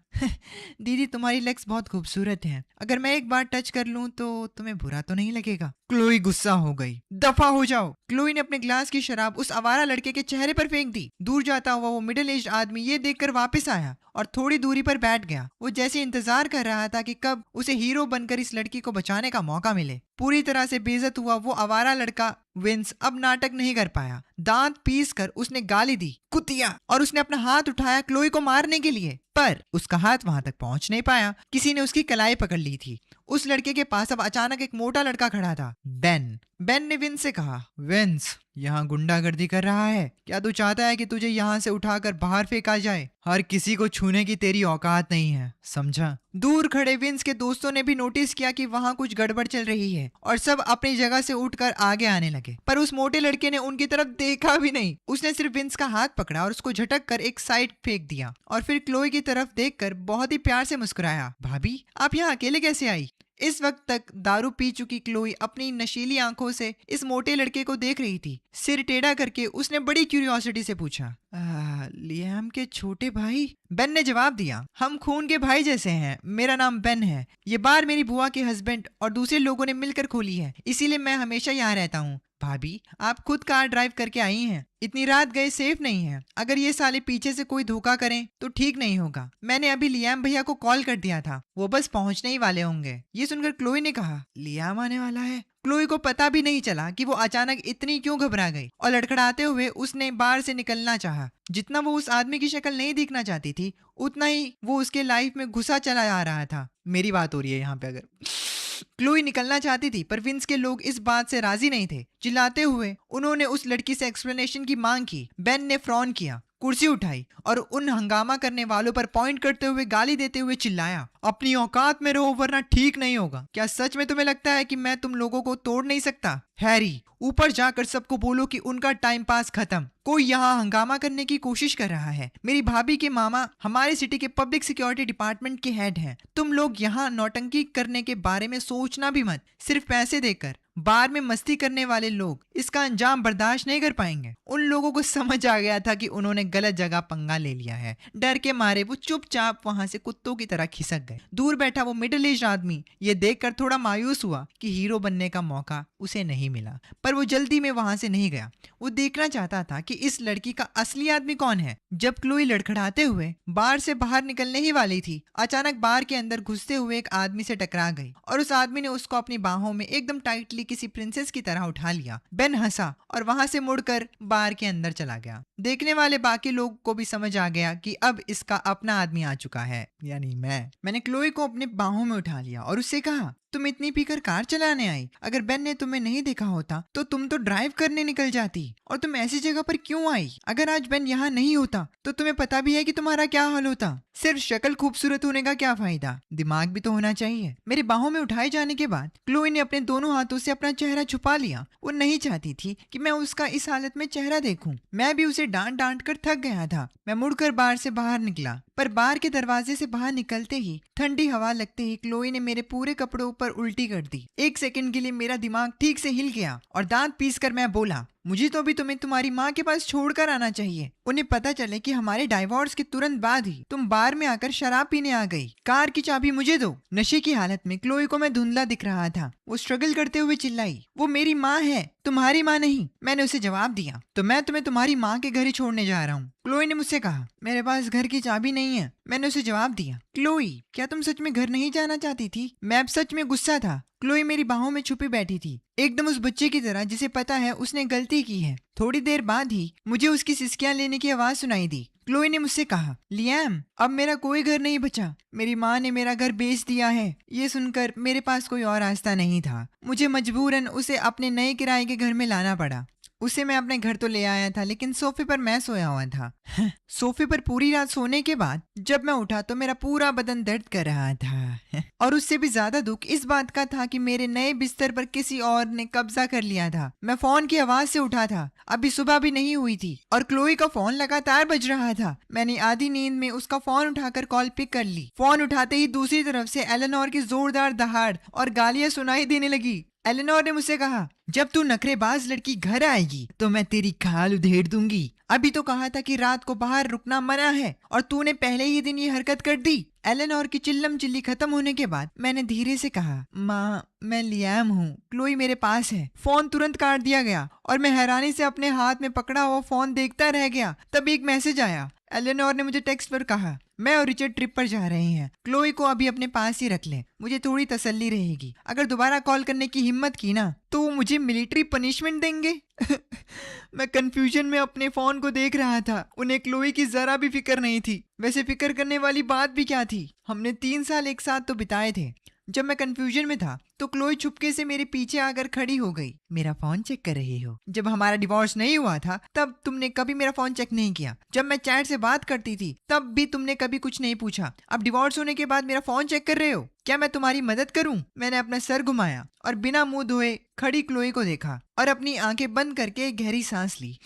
दीदी तुम्हारी लेग्स बहुत खूबसूरत हैं। अगर मैं एक बार टच कर लूं तो तुम्हें बुरा तो नहीं लगेगा? क्लोई गुस्सा हो गई। दफा हो जाओ। क्लोई ने अपने ग्लास की शराब उस आवारा लड़के के चेहरे पर फेंक दी। दूर जाता हुआ वो मिडिल एज्ड आदमी ये देखकर वापस आया और थोड़ी दूरी पर बैठ गया। वो जैसे इंतजार कर रहा था कि कब उसे हीरो बनकर इस लड़की को बचाने का मौका मिले। पूरी तरह से बेइज्जत हुआ वो आवारा लड़का विंस अब नाटक नहीं कर पाया। दांत पीस कर उसने गाली दी, कुतिया, और उसने अपना हाथ उठाया क्लोई को मारने के लिए, पर उसका हाथ वहां तक पहुंच नहीं पाया। किसी ने उसकी कलाई पकड़ ली थी। उस लड़के के पास अब अचानक एक मोटा लड़का खड़ा था, बेन ने विंस से कहा, विंस यहाँ गुंडागर्दी कर रहा है। क्या तू चाहता है कि तुझे यहाँ से उठाकर बाहर फेंका जाए? हर किसी को छूने की तेरी औकात नहीं है, समझा? दूर खड़े विंस के दोस्तों ने भी नोटिस किया कि वहाँ कुछ गड़बड़ चल रही है और सब अपनी जगह से उठकर आगे आने लगे। पर उस मोटे लड़के ने उनकी तरफ देखा भी नहीं। उसने सिर्फ विंस का हाथ पकड़ा और उसको झटक कर एक साइड फेंक दिया और फिर क्लोई की तरफ देखकर बहुत ही प्यार से मुस्कुराया, भाभी आप यहाँ अकेले कैसे आई? इस वक्त तक दारू पी चुकी क्लोई अपनी नशीली आंखों से इस मोटे लड़के को देख रही थी। सिर टेढ़ा करके उसने बड़ी क्यूरियोसिटी से पूछा, लियाम के छोटे भाई? बेन ने जवाब दिया, हम खून के भाई जैसे हैं। मेरा नाम बेन है। ये बार मेरी बुआ के हस्बैंड और दूसरे लोगों ने मिलकर खोली है, इसीलिए मैं हमेशा यहाँ रहता हूँ। भाभी, आप खुद कार ड्राइव करके आई हैं। इतनी रात गए सेफ नहीं है। अगर ये साले पीछे से कोई धोखा करें तो ठीक नहीं होगा। मैंने अभी लियाम भैया को कॉल कर दिया था, वो बस पहुंचने ही वाले होंगे। ये सुनकर क्लोई ने कहा, लियाम आने वाला है? क्लोई को पता भी नहीं चला कि वो अचानक इतनी क्यों घबरा गई और लड़खड़ाते हुए उसने बार से निकलना चाहा। जितना वो उस आदमी की शक्ल नहीं दिखना चाहती थी, उतना ही वो उसके लाइफ में घुसा चला जा रहा था। मेरी बात हो रही है यहाँ पे। अगर क्लोई निकलना चाहती थी पर विंस के लोग इस बात से राजी नहीं थे। चिल्लाते हुए उन्होंने उस लड़की से एक्सप्लेनेशन की मांग की। बेन ने फ्रॉन किया, कुर्सी उठाई और उन हंगामा करने वालों पर पॉइंट करते हुए गाली देते हुए चिल्लाया, अपनी औकात में रहो वरना ठीक नहीं होगा। क्या सच में तुम्हें लगता है कि मैं तुम लोगों को तोड़ नहीं सकता? हैरी, ऊपर जाकर सबको बोलो कि उनका टाइम पास खत्म। कोई यहाँ हंगामा करने की कोशिश कर रहा है। मेरी भाभी के मामा हमारे सिटी के पब्लिक सिक्योरिटी डिपार्टमेंट के हेड हैं। तुम लोग यहाँ नौटंकी करने के बारे में सोचना भी मत। सिर्फ पैसे देकर बार में मस्ती करने वाले लोग इसका अंजाम बर्दाश्त नहीं कर पाएंगे। उन लोगों को समझ आ गया था कि उन्होंने गलत जगह पंगा ले लिया है। डर के मारे वो चुपचाप वहां से कुत्तों की तरह खिसक गए। दूर बैठा वो मिडिल एज आदमी ये देखकर थोड़ा मायूस हुआ कि हीरो बनने का मौका उसे नहीं मिला, पर वो जल्दी में वहां से नहीं गया। वो देखना चाहता था कि इस लड़की का असली आदमी कौन है। जब क्लोई लड़खड़ाते हुए बार से बाहर निकलने ही वाली थी, अचानक बार के अंदर घुसते हुए एक आदमी से टकरा गई और उस आदमी ने उसको अपनी बाहों में एकदम टाइटली किसी प्रिंसेस की तरह उठा लिया। बेन हंसा और वहां से मुड़कर बार के अंदर चला गया। देखने वाले बाकी लोग को भी समझ आ गया कि अब इसका अपना आदमी आ चुका है, यानी मैंने क्लोई को अपने बाहों में उठा लिया और उससे कहा, तुम इतनी पीकर कार चलाने आई? अगर बेन ने तुम्हें नहीं देखा होता तो तुम तो ड्राइव करने निकल जाती। और तुम ऐसी जगह पर क्यों आई? अगर आज बेन यहाँ नहीं होता तो तुम्हें पता भी है कि तुम्हारा क्या हाल होता। सिर्फ शक्ल खूबसूरत होने का क्या फायदा, दिमाग भी तो होना चाहिए। मेरे बाहों में उठाए जाने के बाद क्लोई ने अपने दोनों हाथों से अपना चेहरा छुपा लिया। वो नहीं चाहती थी कि मैं उसका इस हालत में चेहरा देखूं। मैं भी उसे डांट डांट कर थक गया था। मैं मुड़कर बार से बाहर निकला, पर बार के दरवाजे से बाहर निकलते ही ठंडी हवा लगते ही क्लोई ने मेरे पूरे कपड़ों पर उल्टी कर दी। एक सेकंड के लिए मेरा दिमाग ठीक से हिल गया और दांत पीसकर मैं बोला, मुझे तो अभी तुम्हें तुम्हारी माँ के पास छोड़कर आना चाहिए। उन्हें पता चले कि हमारे डाइवोर्स के तुरंत बाद ही तुम बार में आकर शराब पीने आ गई। कार की चाबी मुझे दो। नशे की हालत में क्लोई को मैं धुंधला दिख रहा था। वो स्ट्रगल करते हुए चिल्लाई, वो मेरी माँ है, तुम्हारी माँ नहीं। मैंने उसे जवाब दिया, तो मैं तुम्हें तुम्हारी माँ के घर ही छोड़ने जा रहा हूँ। क्लोई ने मुझसे कहा, मेरे पास घर की चाबी नहीं है। मैंने उसे जवाब दिया, क्लोई क्या तुम सच में घर नहीं जाना चाहती थी? मैं अब सच में गुस्सा था। क्लोई मेरी बाहों में छुपी बैठी थी, एकदम उस बच्चे की तरह जिसे पता है उसने गलती की है। थोड़ी देर बाद ही मुझे उसकी सिसकियां लेने की आवाज सुनाई दी। क्लोई ने मुझसे कहा, लियाम अब मेरा कोई घर नहीं बचा। मेरी माँ ने मेरा घर बेच दिया है। ये सुनकर मेरे पास कोई और रास्ता नहीं था। मुझे मजबूरन उसे अपने नए किराए के घर में लाना पड़ा। उसे मैं अपने घर तो ले आया था, लेकिन सोफे पर मैं सोया हुआ था। सोफे पर पूरी रात सोने के बाद जब मैं उठा तो मेरा पूरा बदन दर्द कर रहा था। और उससे भी ज्यादा दुख इस बात का था कि मेरे नए बिस्तर पर किसी और ने कब्जा कर लिया था। मैं फोन की आवाज से उठा था। अभी सुबह भी नहीं हुई थी और क्लोई का फोन लगातार बज रहा था। मैंने आधी नींद में उसका फोन उठाकर कॉल पिक कर ली। फोन उठाते ही दूसरी तरफ से एलेनोर की जोरदार दहाड़ और गालियां सुनाई देने लगी। एलेनोर ने मुझसे कहा, जब तू नखरेबाज लड़की घर आएगी तो मैं तेरी खाल उधेड़ दूंगी। अभी तो कहा था कि रात को बाहर रुकना मना है और तूने पहले ही दिन ये हरकत कर दी। एलेनोर की चिल्लम चिल्ली खत्म होने के बाद मैंने धीरे से कहा, माँ मैं लियाम हूँ, क्लोई मेरे पास है। फोन तुरंत काट दिया गया और मैं हैरानी से अपने हाथ में पकड़ा हुआ फोन देखता रह गया। तब एक मैसेज आया। एलेनोर ने मुझे टेक्स्ट पर कहा, मैं और रिचर्ड ट्रिप पर जा रहे हैं, क्लोई को अभी अपने पास ही रख ले, मुझे थोड़ी तसल्ली रहेगी। अगर दोबारा कॉल करने की हिम्मत की ना तो वो मुझे मिलिट्री पनिशमेंट देंगे। मैं कंफ्यूजन में अपने फोन को देख रहा था। उन्हें क्लोई की जरा भी फिक्र नहीं थी। वैसे फिक्र करने वाली बात भी क्या थी, हमने 3 साल एक साथ तो बिताए थे। जब मैं कंफ्यूजन में था तो क्लोई छुपके से मेरे पीछे आकर खड़ी हो गई। मेरा फोन चेक कर रही हो? जब हमारा डिवोर्स नहीं हुआ था तब तुमने कभी मेरा फोन चेक नहीं किया। जब मैं चैट से बात करती थी तब भी तुमने कभी कुछ नहीं पूछा। अब डिवोर्स होने के बाद मेरा फोन चेक कर रहे हो? क्या मैं तुम्हारी मदद करूं? मैंने अपना सर घुमाया और बिना मुंह धोए खड़ी क्लोई को देखा और अपनी आंखें बंद करके गहरी सांस ली।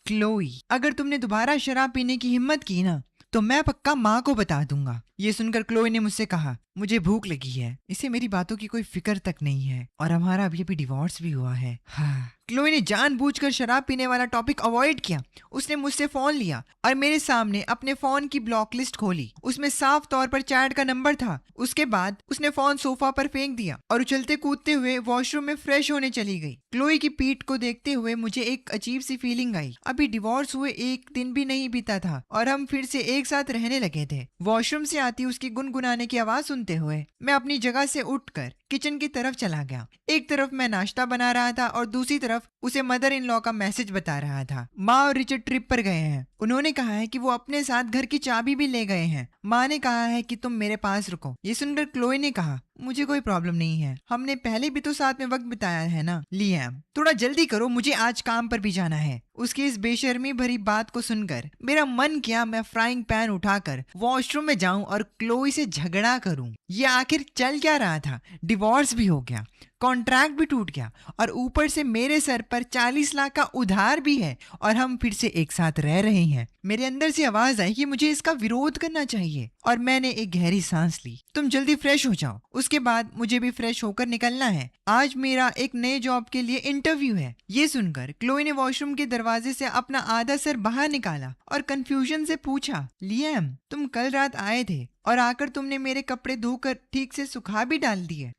क्लोई अगर तुमने दोबारा शराब पीने की हिम्मत की ना तो मैं पक्का माँ को बता दूंगा। ये सुनकर क्लोई ने मुझसे कहा, मुझे भूख लगी है। इसे मेरी बातों की कोई फिक्र तक नहीं है और हमारा अभी डिवोर्स भी हुआ है। हाँ। क्लोई ने जानबूझकर शराब पीने वाला टॉपिक अवॉइड किया। उसने मुझसे फोन लिया और मेरे सामने अपने फोन की ब्लॉक लिस्ट खोली। उसमें साफ तौर पर चैट का नंबर था। उसके बाद उसने फोन सोफा पर फेंक दिया और उछलते कूदते हुए वॉशरूम में फ्रेश होने चली गई। क्लोई की पीठ को देखते हुए मुझे एक अजीब सी फीलिंग आई। अभी डिवोर्स हुए एक दिन भी नहीं बीता था और हम फिर से एक साथ रहने लगे थे। वॉशरूम से आती उसकी गुनगुनाने की आवाज सुनते हुए मैं अपनी जगह से उठकर किचन की तरफ चला गया। एक तरफ मैं नाश्ता बना रहा था और दूसरी तरफ उसे मदर इन लॉ का मैसेज बता रहा था। माँ और रिचर्ड ट्रिप पर गए हैं। उन्होंने कहा है कि वो अपने साथ घर की चाबी भी ले गए हैं। माँ ने कहा है कि तुम मेरे पास रुको। ये सुनकर क्लोई ने कहा, मुझे कोई प्रॉब्लम नहीं है, हमने पहले भी तो साथ में वक्त बिताया है ना। लियाम, थोड़ा जल्दी करो, मुझे आज काम पर भी जाना है। उसकी इस बेशर्मी भरी बात को सुनकर मेरा मन किया मैं फ्राइंग पैन उठाकर वॉशरूम में जाऊं और क्लोई से झगड़ा करूं। ये आखिर चल क्या रहा था? डिवोर्स भी हो गया, कॉन्ट्रैक्ट भी टूट गया और ऊपर से मेरे सर पर 40 लाख का उधार भी है और हम फिर से एक साथ रह रहे हैं। मेरे अंदर से आवाज आई कि मुझे इसका विरोध करना चाहिए और मैंने एक गहरी सांस ली। तुम जल्दी फ्रेश हो जाओ, उसके बाद मुझे भी फ्रेश होकर निकलना है। आज मेरा एक नए जॉब के लिए इंटरव्यू है। ये सुनकर क्लोई ने वॉशरूम के दरवाजे से अपना आधा सर बाहर निकाला और कंफ्यूजन से पूछा, लियाम, तुम कल रात आए थे और आकर तुमने मेरे कपड़े धोकर ठीक से सुखा भी डाल दिए।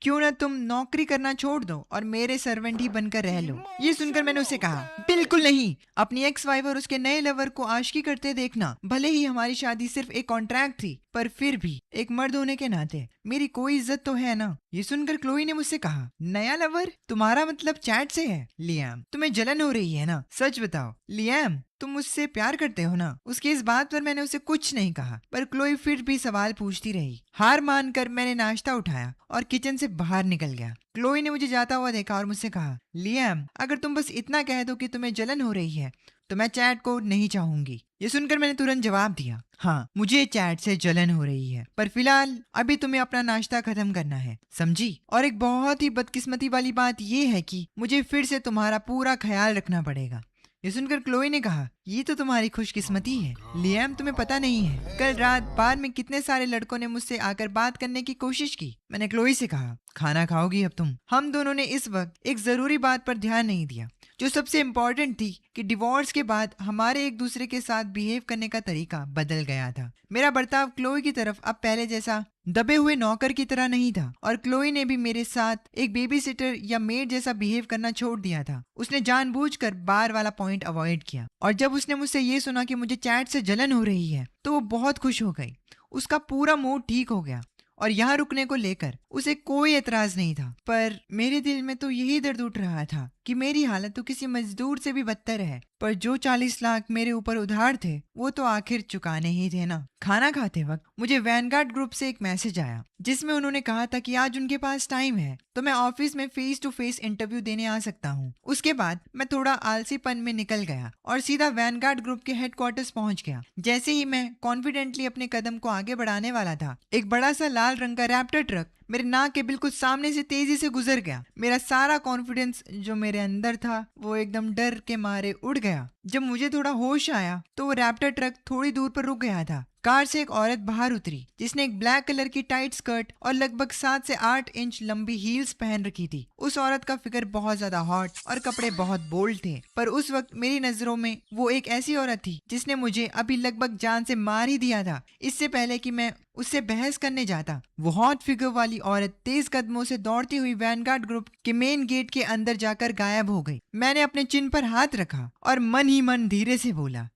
क्यों ना तुम नौकरी करना छोड़ दो और मेरे सर्वेंट ही बनकर रह लो। ये सुनकर मैंने उसे कहा, बिल्कुल नहीं। अपनी एक्स वाइफ और उसके नए लवर को आशिकी करते देखना, भले ही हमारी शादी सिर्फ एक कॉन्ट्रैक्ट थी, पर फिर भी एक मर्द होने के नाते मेरी कोई इज्जत तो है ना। ये सुनकर क्लोई ने मुझसे कहा, नया लवर? तुम्हारा मतलब चैट से है? लियाम, तुम्हें जलन हो रही है ना? सच बताओ। लियाम, तुम मुझसे प्यार करते हो ना? उसकी इस बात पर मैंने उसे कुछ नहीं कहा, पर क्लोई फिर भी सवाल पूछती रही। हार मानकर मैंने नाश्ता उठाया और किचन से बाहर निकल गया। क्लोई ने मुझे जाता हुआ देखा और मुझसे कहा, लियाम, अगर तुम बस इतना कह दो कि तुम्हें जलन हो रही है तो मैं चैट को नहीं चाहूंगी। ये सुनकर मैंने तुरंत जवाब दिया, हाँ, मुझे चैट से जलन हो रही है, पर फिलहाल अभी तुम्हें अपना नाश्ता खत्म करना है, समझी? और एक बहुत ही बदकिस्मती वाली बात ये है कि मुझे फिर से तुम्हारा पूरा ख्याल रखना पड़ेगा। ये सुनकर क्लोई ने कहा, ये तो तुम्हारी खुशकिस्मती है। लियाम, तुम्हें पता नहीं है कल रात बार में कितने सारे लड़कों ने मुझसे आकर बात करने की कोशिश की। मैंने क्लोई से कहा, खाना खाओगी अब तुम? हम दोनों ने इस वक्त एक जरूरी बात पर ध्यान नहीं दिया जो सबसे इम्पोर्टेंट थी कि डिवोर्स के बाद हमारे एक दूसरे के साथ बिहेव करने का तरीका बदल गया था। मेरा बर्ताव क्लोई की तरफ अब पहले जैसा दबे हुए नौकर की तरह नहीं था और क्लोई ने भी मेरे साथ एक बेबी सिटर या मेड जैसा बिहेव करना छोड़ दिया था। उसने जानबूझकर बार वाला पॉइंट अवॉइड किया और जब उसने मुझसे ये सुना कि मुझे चैट से जलन हो रही है तो वो बहुत खुश हो गई। उसका पूरा मूड ठीक हो गया और यहाँ रुकने को लेकर उसे कोई एतराज नहीं था। पर मेरे दिल में तो यही दर्द उठ रहा था कि मेरी हालत तो किसी मजदूर से भी बदतर है। पर जो 40 लाख मेरे ऊपर उधार थे वो तो आखिर चुकाने ही थे ना। खाना खाते वक्त मुझे वैनगार्ड ग्रुप से एक मैसेज आया जिसमें उन्होंने कहा था कि आज उनके पास टाइम है तो मैं ऑफिस में फेस टू फेस इंटरव्यू देने आ सकता हूँ। उसके बाद मैं थोड़ा आलसीपन में निकल गया और सीधा वैनगार्ड ग्रुप के हेडक्वार्टर्स पहुंच गया। जैसे ही मैं कॉन्फिडेंटली अपने कदम को आगे बढ़ाने वाला था, एक बड़ा सा लाल रंग का रैप्टर ट्रक मेरे नाक के बिल्कुल सामने से तेजी से गुजर गया। मेरा सारा कॉन्फिडेंस जो मेरे अंदर था वो एकदम डर के मारे उड़ गया। जब मुझे थोड़ा होश आया तो वो रैप्टर ट्रक थोड़ी दूर पर रुक गया था। कार से एक औरत बाहर उतरी जिसने एक ब्लैक कलर की टाइट स्कर्ट और लगभग 7 से 8 इंच लंबी हील्स पहन रखी थी। उस औरत का फिगर बहुत ज्यादा हॉट और कपड़े बहुत बोल्ड थे, पर उस वक्त मेरी नजरों में वो एक ऐसी औरत थी जिसने मुझे अभी लगभग जान से मार ही दिया था इससे पहले कि मैं उससे बहस करने जाता। वो हॉट फिगर वाली औरत तेज कदमों से दौड़ती हुई वैनगार्ड ग्रुप के मेन गेट के अंदर जाकर गायब हो गई। मैंने अपने चिन पर हाथ रखा और मन ही मन धीरे से बोला,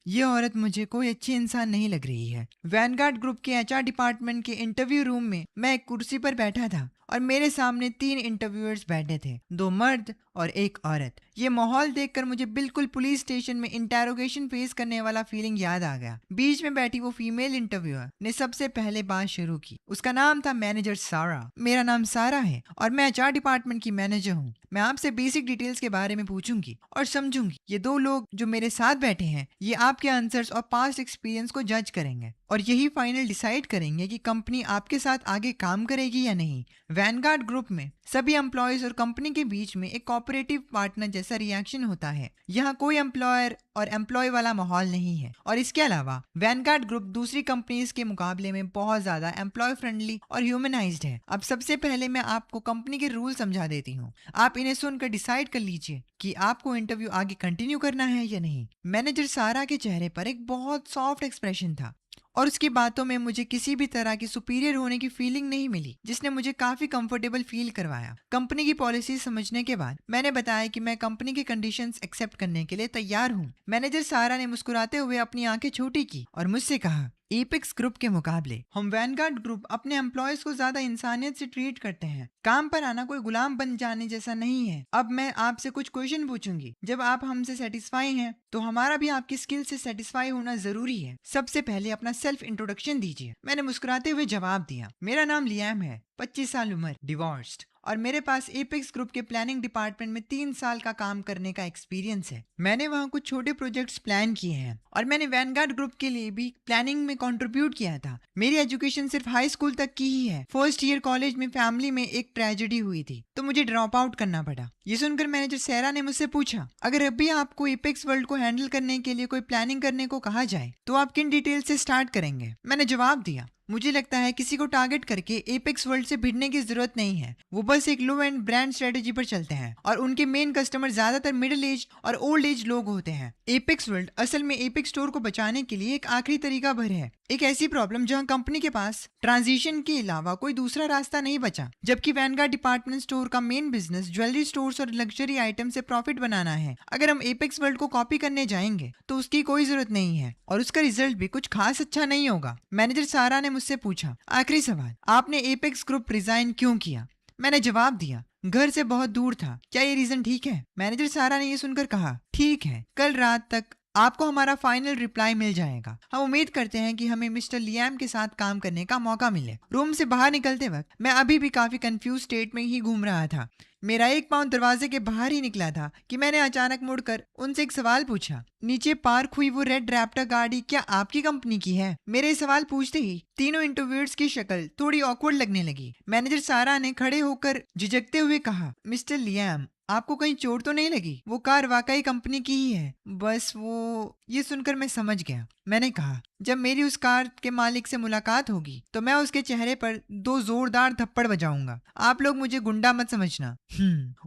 ये औरत मुझे कोई अच्छी इंसान नहीं लग रही है। वैनगार्ड ग्रुप के एचआर डिपार्टमेंट के इंटरव्यू रूम में मैं एक कुर्सी पर बैठा था और मेरे सामने 3 इंटरव्यूअर्स बैठे थे, 2 मर्द और 1 औरत। ये माहौल देखकर मुझे बिल्कुल पुलिस स्टेशन में इंटेरोगेशन फेस करने वाला फीलिंग याद आ गया। बीच में बैठी वो फीमेल इंटरव्यूअर ने सबसे पहले बात शुरू की। उसका नाम था मैनेजर सारा। मेरा नाम सारा है और मैं एचआर डिपार्टमेंट की मैनेजर हूँ। मैं आपसे बेसिक डिटेल्स के बारे में पूछूंगी और समझूंगी। ये 2 लोग जो मेरे साथ बैठे हैं ये आपके आंसर्स और पास्ट एक्सपीरियंस को जज करेंगे और यही फाइनल डिसाइड करेंगे कि कंपनी आपके साथ आगे काम करेगी या नहीं। वैनगार्ड ग्रुप में सभी एम्प्लॉयज और कंपनी के बीच में एक कोऑपरेटिव पार्टनर जैसा रिएक्शन होता है। यहाँ कोई एम्प्लॉयर और एम्प्लॉय वाला माहौल नहीं है। और इसके अलावा वैनगार्ड ग्रुप दूसरी कंपनीज के मुकाबले में बहुत ज्यादा एम्प्लॉय फ्रेंडली और ह्यूमनाइज्ड है। अब सबसे पहले मैं आपको कंपनी के रूल समझा देती हूँ। आप इन्हें सुनकर डिसाइड कर लीजिए कि आपको इंटरव्यू आगे कंटिन्यू करना है या नहीं। मैनेजर सारा के चेहरे पर एक बहुत सॉफ्ट एक्सप्रेशन था और उसकी बातों में मुझे किसी भी तरह की सुपीरियर होने की फीलिंग नहीं मिली, जिसने मुझे काफी कंफर्टेबल फील करवाया। कंपनी की पॉलिसी समझने के बाद मैंने बताया कि मैं कंपनी के कंडीशंस एक्सेप्ट करने के लिए तैयार हूँ। मैनेजर सारा ने मुस्कुराते हुए अपनी आंखें छोटी की और मुझसे कहा, एपेक्स ग्रुप के मुकाबले हम वैनगार्ड ग्रुप अपने एम्प्लॉयज को ज्यादा इंसानियत से ट्रीट करते हैं। काम पर आना कोई गुलाम बन जाने जैसा नहीं है। अब मैं आपसे कुछ क्वेश्चन पूछूंगी। जब आप हमसे सेटिस्फाई हैं तो हमारा भी आपकी स्किल से सेटिस्फाई होना जरूरी है। सबसे पहले अपना सेल्फ इंट्रोडक्शन दीजिए। मैंने मुस्कुराते हुए जवाब दिया, मेरा नाम लियाम है, 25 साल उम्र, डिवोर्स्ड, और मेरे पास एपेक्स ग्रुप के प्लानिंग डिपार्टमेंट में 3 साल का काम करने का एक्सपीरियंस है। मैंने वहाँ कुछ छोटे प्रोजेक्ट्स प्लान किए हैं और मैंने वैनगार्ड ग्रुप के लिए भी प्लानिंग में कंट्रीब्यूट किया था। मेरी एजुकेशन सिर्फ हाई स्कूल तक की ही है। फर्स्ट ईयर कॉलेज में फैमिली में एक ट्रेजेडी हुई थी तो मुझे ड्रॉप आउट करना पड़ा। ये सुनकर मैनेजर सारा ने मुझसे पूछा, अगर अभी आपको एपेक्स वर्ल्ड को हैंडल करने के लिए कोई प्लानिंग करने को कहा जाए तो आप किन डिटेल से स्टार्ट करेंगे? मैंने जवाब दिया, मुझे लगता है किसी को टारगेट करके एपेक्स वर्ल्ड से भिड़ने की जरूरत नहीं है। वो बस एक लो एंड ब्रांड स्ट्रेटेजी पर चलते हैं और उनके मेन कस्टमर ज्यादातर मिडिल एज और ओल्ड एज लोग होते हैं। एपेक्स वर्ल्ड असल में एपेक्स स्टोर को बचाने के लिए एक आखिरी तरीका भर है, एक ऐसी प्रॉब्लम जहां कंपनी के पास ट्रांजिशन के अलावा कोई दूसरा रास्ता नहीं बचा। जबकि वैनगार्ड डिपार्टमेंट स्टोर का मेन बिजनेस ज्वेलरी स्टोर्स और लग्जरी आइटम से प्रॉफिट बनाना है। अगर हम एपेक्स वर्ल्ड को कॉपी करने जाएंगे तो उसकी कोई जरूरत नहीं है और उसका रिजल्ट भी कुछ खास अच्छा नहीं होगा। मैनेजर सारा ने मुझसे पूछा, आखिरी सवाल, आपने एपेक्स ग्रुप रिजाइन क्यों किया? मैंने जवाब दिया, घर से बहुत दूर था। क्या ये रीजन ठीक है? मैनेजर सारा ने ये सुनकर कहा, ठीक है, कल रात तक आपको हमारा फाइनल रिप्लाई मिल जाएगा। हम उम्मीद करते हैं कि हमें मिस्टर लियाम के साथ काम करने का मौका मिले। रूम से बाहर निकलते वक्त मैं अभी भी काफी कंफ्यूज स्टेट में ही घूम रहा था। मेरा एक पांव दरवाजे के बाहर ही निकला था कि मैंने अचानक मुड़कर उनसे एक सवाल पूछा, नीचे पार्क हुई वो रेड रैप्टर गाड़ी क्या आपकी कंपनी की है? मेरे सवाल पूछते ही तीनों इंटरव्यूअर्स की शक्ल थोड़ी ऑकवर्ड लगने लगी। मैनेजर सारा ने खड़े होकर झिझकते हुए कहा, मिस्टर लियाम, आपको कहीं चोट तो नहीं लगी? वो कार वाकई कंपनी की ही है, बस वो। ये सुनकर मैं समझ गया। मैंने कहा, जब मेरी उस कार के मालिक से मुलाकात होगी तो मैं उसके चेहरे पर 2 जोरदार थप्पड़ बजाऊंगा। आप लोग मुझे गुंडा मत समझना।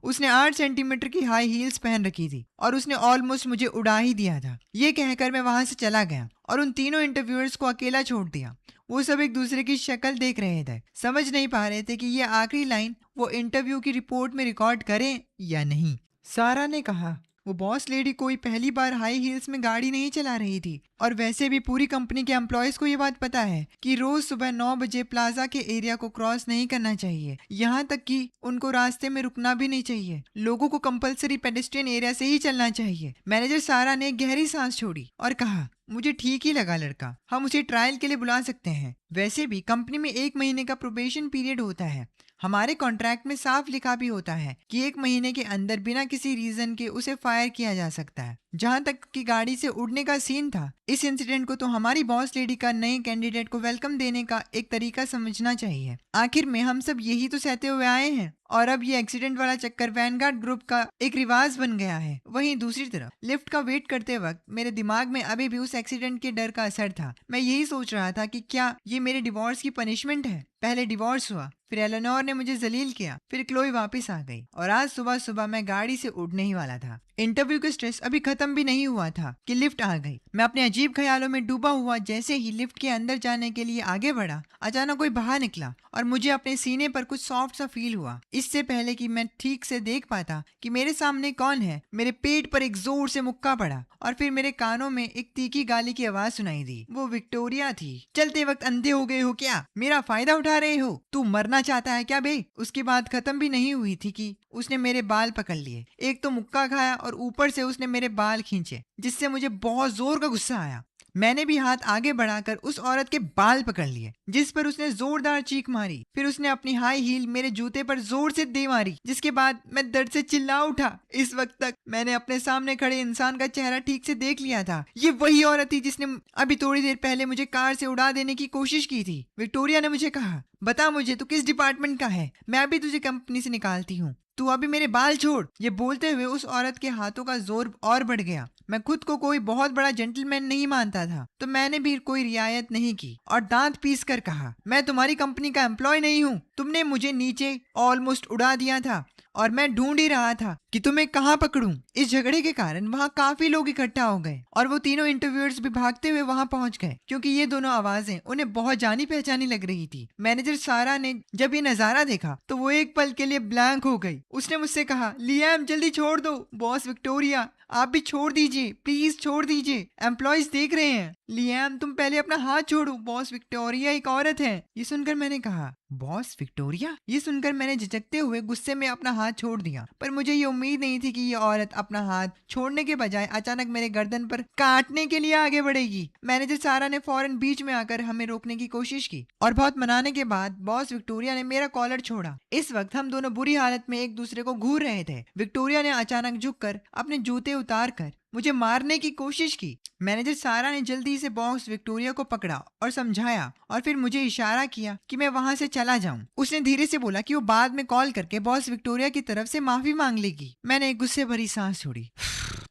उसने 8 सेंटीमीटर की हाई हील्स पहन रखी थी और उसने ऑलमोस्ट मुझे उड़ा ही दिया था। ये कहकर मैं वहां से चला गया और उन तीनों इंटरव्यूअर्स को अकेला छोड़ दिया। वो सब एक दूसरे की शक्ल देख रहे थे, समझ नहीं पा रहे थे कि ये आखिरी लाइन वो इंटरव्यू की रिपोर्ट में रिकॉर्ड करें या नहीं। सारा ने कहा, वो बॉस लेडी कोई पहली बार हाई हील्स में गाड़ी नहीं चला रही थी और वैसे भी पूरी कंपनी के एम्प्लॉयज को ये बात पता है कि रोज सुबह 9 बजे प्लाजा के एरिया को क्रॉस नहीं करना चाहिए। यहाँ तक कि उनको रास्ते में रुकना भी नहीं चाहिए। लोगों को कंपलसरी पेडेस्ट्रियन एरिया से ही चलना चाहिए। मैनेजर सारा ने गहरी सांस छोड़ी और कहा, मुझे ठीक ही लगा लड़का, हम उसे ट्रायल के लिए बुला सकते हैं। वैसे भी कंपनी में 1 महीने का प्रोबेशन पीरियड होता है। हमारे कॉन्ट्रैक्ट में साफ लिखा भी होता है कि 1 महीने के अंदर बिना किसी रीजन के उसे फायर किया जा सकता है। जहाँ तक कि गाड़ी से उड़ने का सीन था, इस इंसिडेंट को तो हमारी बॉस लेडी का नए कैंडिडेट को वेलकम देने का एक तरीका समझना चाहिए। आखिर में हम सब यही तो सहते हुए आए हैं और अब ये एक्सीडेंट वाला चक्कर वैनगार्ड ग्रुप का एक रिवाज बन गया है। वहीं दूसरी तरफ लिफ्ट का वेट करते वक्त मेरे दिमाग में अभी भी उस एक्सीडेंट के डर का असर था। मैं यही सोच रहा था कि क्या ये मेरे डिवोर्स की पनिशमेंट है। पहले डिवोर्स हुआ, फिर एलेनोर ने मुझे जलील किया, फिर क्लोई वापस आ गई और आज सुबह सुबह मैं गाड़ी से उड़ने ही वाला था। इंटरव्यू का स्ट्रेस अभी खत्म भी नहीं हुआ था कि लिफ्ट आ गई। मैं अपने अजीब ख्यालों में डूबा हुआ जैसे ही लिफ्ट के अंदर जाने के लिए आगे बढ़ा, अचानक कोई बाहर निकला और मुझे अपने सीने पर कुछ सॉफ्ट सा फील हुआ। इससे पहले कि मैं ठीक से देख पाता कि मेरे सामने कौन है, मेरे पेट पर एक जोर से मुक्का पड़ा और फिर मेरे कानों में एक तीखी गाली की आवाज सुनाई दी। वो विक्टोरिया थी। चलते वक्त अंधे हो गए हो क्या? मेरा फायदा उठा रहे हो? तू मरना चाहता है क्या बे? उसकी बात खत्म भी नहीं हुई थी कि उसने मेरे बाल पकड़ लिए। एक तो मुक्का खाया और ऊपर से उसने मेरे बाल खींचे, जिससे मुझे बहुत जोर का गुस्सा आया। मैंने भी हाथ आगे बढ़ाकर उस औरत के बाल पकड़ लिए, जिस पर उसने जोरदार चीख मारी। फिर उसने अपनी हाई हील मेरे जूते पर जोर से दे मारी, जिसके बाद मैं दर्द से चिल्ला उठा। इस वक्त तक मैंने अपने सामने खड़े इंसान का चेहरा ठीक से देख लिया था। ये वही औरत थी जिसने अभी थोड़ी देर पहले मुझे कार से उड़ा देने की कोशिश की थी। विक्टोरिया ने मुझे कहा, बता मुझे तू किस डिपार्टमेंट का है, मैं अभी तुझे कंपनी से निकालती हूँ, तू अभी मेरे बाल छोड़। ये बोलते हुए उस औरत के हाथों का जोर और बढ़ गया। मैं खुद को कोई बहुत बड़ा जेंटलमैन नहीं मानता था, तो मैंने भी कोई रियायत नहीं की और दांत पीस कर कहा, मैं तुम्हारी कंपनी का एम्प्लॉय नहीं हूँ। तुमने मुझे नीचे ऑलमोस्ट उड़ा दिया था और मैं ढूंढ ही रहा था कि तुम्हें कहाँ पकड़ूं। इस झगड़े के कारण वहाँ काफी लोग इकट्ठा हो गए और वो तीनों इंटरव्यूअर्स भी भागते हुए वहाँ पहुंच गए, क्योंकि ये दोनों आवाजें उन्हें बहुत जानी पहचानी लग रही थी। मैनेजर सारा ने जब ये नजारा देखा तो वो एक पल के लिए ब्लैंक हो गई। उसने मुझसे कहा, लियाम जल्दी छोड़ दो। बॉस विक्टोरिया, आप भी छोड़ दीजिए, प्लीज छोड़ दीजिए, एम्प्लॉयज देख रहे हैं। लियाम तुम पहले अपना हाथ छोड़ो, बॉस विक्टोरिया एक औरत है। ये सुनकर मैंने कहा, बॉस विक्टोरिया? ये सुनकर मैंने झिझकते हुए गुस्से में अपना हाथ छोड़ दिया, पर मुझे ये उम्मीद नहीं थी कि ये औरत अपना हाथ छोड़ने के बजाय अचानक मेरे गर्दन पर काटने के लिए आगे बढ़ेगी। मैनेजर सारा ने फौरन बीच में आकर हमें रोकने की कोशिश की और बहुत मनाने के बाद बॉस विक्टोरिया ने मेरा कॉलर छोड़ा। इस वक्त हम दोनों बुरी हालत में एक दूसरे को घूर रहे थे। विक्टोरिया ने अचानक झुककर अपने जूते उतार कर मुझे मारने की कोशिश की। मैनेजर सारा ने जल्दी से बॉस विक्टोरिया को पकड़ा और समझाया और फिर मुझे इशारा किया कि मैं वहां से चला जाऊं। उसने धीरे से बोला कि वो बाद में कॉल करके बॉस विक्टोरिया की तरफ से माफी मांग लेगी। मैंने एक गुस्से भरी सांस छोड़ी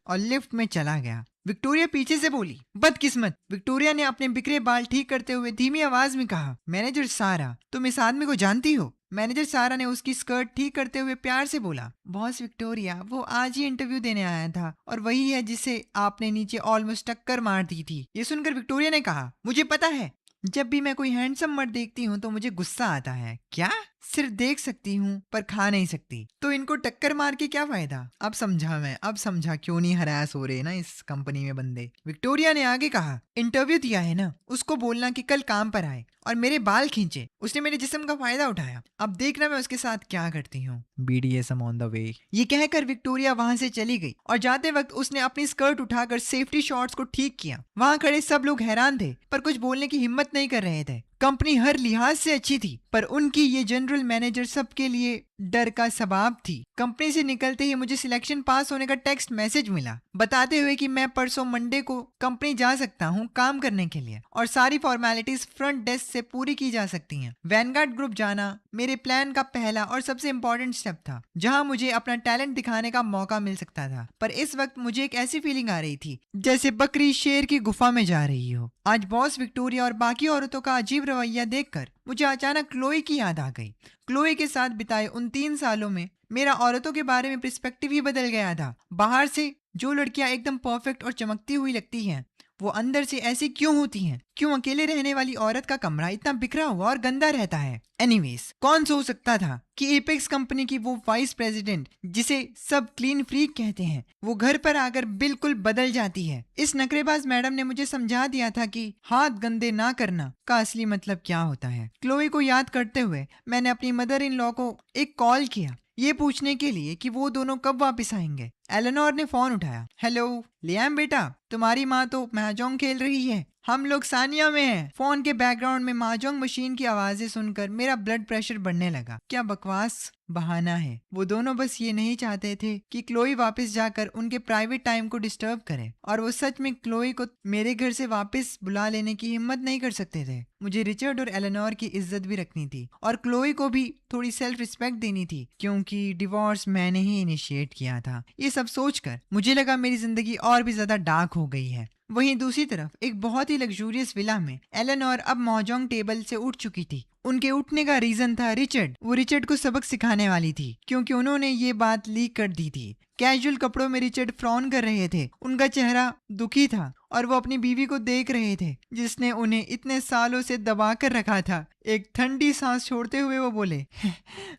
और लिफ्ट में चला गया। विक्टोरिया पीछे से बोली, बदकिस्मत। विक्टोरिया ने अपने बिखरे बाल ठीक करते हुए धीमी आवाज में कहा, मैनेजर सारा, तुम इस आदमी को जानती हो? मैनेजर सारा ने उसकी स्कर्ट ठीक करते हुए प्यार से बोला, बॉस विक्टोरिया, वो आज ही इंटरव्यू देने आया था और वही है जिसे आपने नीचे ऑलमोस्ट टक्कर मार दी थी। ये सुनकर विक्टोरिया ने कहा, मुझे पता है, जब भी मैं कोई हैंडसम मर्द देखती हूँ तो मुझे गुस्सा आता है। क्या? सिर्फ देख सकती हूँ पर खा नहीं सकती, तो इनको टक्कर मार के क्या फायदा? अब समझा क्यों नहीं हरास हो रहे ना इस कंपनी में बंदे। विक्टोरिया ने आगे कहा, इंटरव्यू दिया है ना, उसको बोलना कि कल काम पर आए और मेरे बाल खींचे। उसने मेरे जिस्म का फायदा उठाया, अब देखना मैं उसके साथ क्या करती हूँ। BDSM on the way. ये कहकर विक्टोरिया वहां से चली गई और जाते वक्त उसने अपनी स्कर्ट उठाकर सेफ्टी शॉर्ट्स को ठीक किया। वहां खड़े सब लोग हैरान थे पर कुछ बोलने की हिम्मत नहीं कर रहे थे। कंपनी हर लिहाज से अच्छी थी पर उनकी ये जनरल मैनेजर सबके लिए डर का सबब थी। कंपनी से निकलते ही मुझे सिलेक्शन पास होने का टेक्स्ट मैसेज मिला बताते हुए कि मैं परसों मंडे को कंपनी जा सकता हूँ काम करने के लिए और सारी फॉर्मेलिटीज फ्रंट डेस्क से पूरी की जा सकती हैं। वैनगार्ड ग्रुप जाना मेरे प्लान का पहला और सबसे इम्पोर्टेंट स्टेप था, जहां मुझे अपना टैलेंट दिखाने का मौका मिल सकता था। पर इस वक्त मुझे एक ऐसी फीलिंग आ रही थी जैसे बकरी शेर की गुफा में जा रही हो। आज बॉस विक्टोरिया और बाकी औरतों का अजीब रवैया देखकर मुझे अचानक क्लोई की याद आ गई। क्लोई के साथ बिताए उन 3 सालों में मेरा औरतों के बारे में पर्सपेक्टिव ही बदल गया था। बाहर से जो लड़कियां एकदम परफेक्ट और चमकती हुई लगती हैं, वो अंदर से ऐसी क्यों होती हैं? क्यों अकेले रहने वाली औरत का कमरा इतना बिखरा हुआ और गंदा रहता है? एनीवेज, कौन सोच सकता था कि एपेक्स कंपनी की वो वाइस प्रेसिडेंट, जिसे सब क्लीन फ्रीक कहते हैं, वो घर पर आकर बिल्कुल बदल जाती है। इस नखरेबाज मैडम ने मुझे समझा दिया था कि हाथ गंदे ना करना का असली मतलब क्या होता है। क्लोई को याद करते हुए मैंने अपनी मदर इन लॉ को एक कॉल किया, ये पूछने के लिए कि वो दोनों कब वापस आएंगे। एलेनोर ने फोन उठाया। हेलो लियाम बेटा, तुम्हारी माँ तो महजोंग खेल रही है, हम लोग सानिया में हैं। फोन के बैकग्राउंड में महजोंग मशीन की आवाजें सुनकर मेरा ब्लड प्रेशर बढ़ने लगा। क्या बकवास बहाना है। वो दोनों बस ये नहीं चाहते थे कि क्लोई वापस जाकर उनके प्राइवेट टाइम को डिस्टर्ब करे, और वो सच में क्लोई को मेरे घर से वापस बुला लेने की हिम्मत नहीं कर सकते थे। मुझे रिचर्ड और एलेनोर की इज्जत भी रखनी थी और क्लोई को भी थोड़ी सेल्फ रिस्पेक्ट देनी थी, क्योंकि डिवोर्स मैंने ही इनिशिएट किया था। ये सब सोचकर मुझे लगा मेरी जिंदगी और भी ज्यादा डार्क हो गई है। वहीं दूसरी तरफ एक बहुत ही लग्जूरियस विला में एलेनोर अब महजोंग टेबल से उठ चुकी थी। उनके उठने का रीजन था रिचर्ड। वो रिचर्ड को सबक सिखाने वाली थी, क्योंकि उन्होंने ये बात लीक कर दी थी। कैजुअल कपड़ों में रिचर्ड फ्रॉन कर रहे थे, उनका चेहरा दुखी था और वो अपनी बीवी को देख रहे थे जिसने उन्हें इतने सालों से दबा कर रखा था। एक ठंडी सांस छोड़ते हुए वो बोले,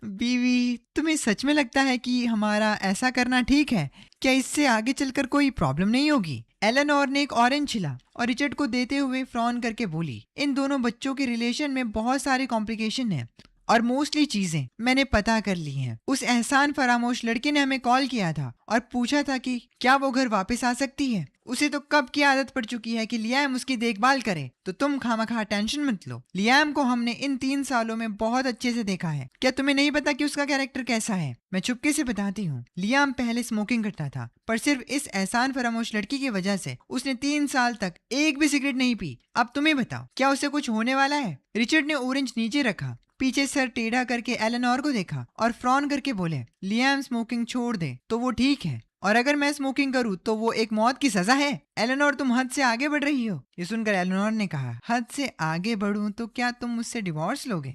बीवी, तुम्हें सच में लगता है कि हमारा ऐसा करना ठीक है? क्या इससे आगे चलकर कोई प्रॉब्लम नहीं होगी? एलेनोर ने एक ऑरेंज छिला और रिचर्ड को देते हुए फ्रॉन करके बोली, इन दोनों बच्चों के रिलेशन में बहुत सारे कॉम्प्लिकेशन है और मोस्टली चीजें मैंने पता कर ली हैं। उस एहसान फरामोश लड़के ने हमें कॉल किया था और पूछा था कि क्या वो घर वापस आ सकती है। उसे तो कब की आदत पड़ चुकी है कि लियाम उसकी देखभाल करे, तो तुम खामखा टेंशन मत लो। लियाम को हमने इन 3 सालों में बहुत अच्छे से देखा है। क्या तुम्हें नहीं पता कि उसका कैरेक्टर कैसा है? मैं चुपके से बताती हूँ। लियाम पहले स्मोकिंग करता था, पर सिर्फ इस एहसान फरामोश लड़की की वजह से उसने 3 साल तक एक भी सिगरेट नहीं पी। अब तुम्हें बताओ, क्या उसे कुछ होने वाला है? रिचर्ड ने ऑरेंज नीचे रखा, पीछे सर टेढ़ा करके एलेनोर को देखा और फ्रॉन करके बोले, लियाम स्मोकिंग छोड़ दे तो वो ठीक है, और अगर मैं स्मोकिंग करूं तो वो एक मौत की सजा है। एलेनोर, तुम हद से आगे बढ़ रही हो। ये सुनकर एलेनोर ने कहा, हद से आगे बढ़ूं तो क्या तुम मुझसे डिवोर्स लोगे?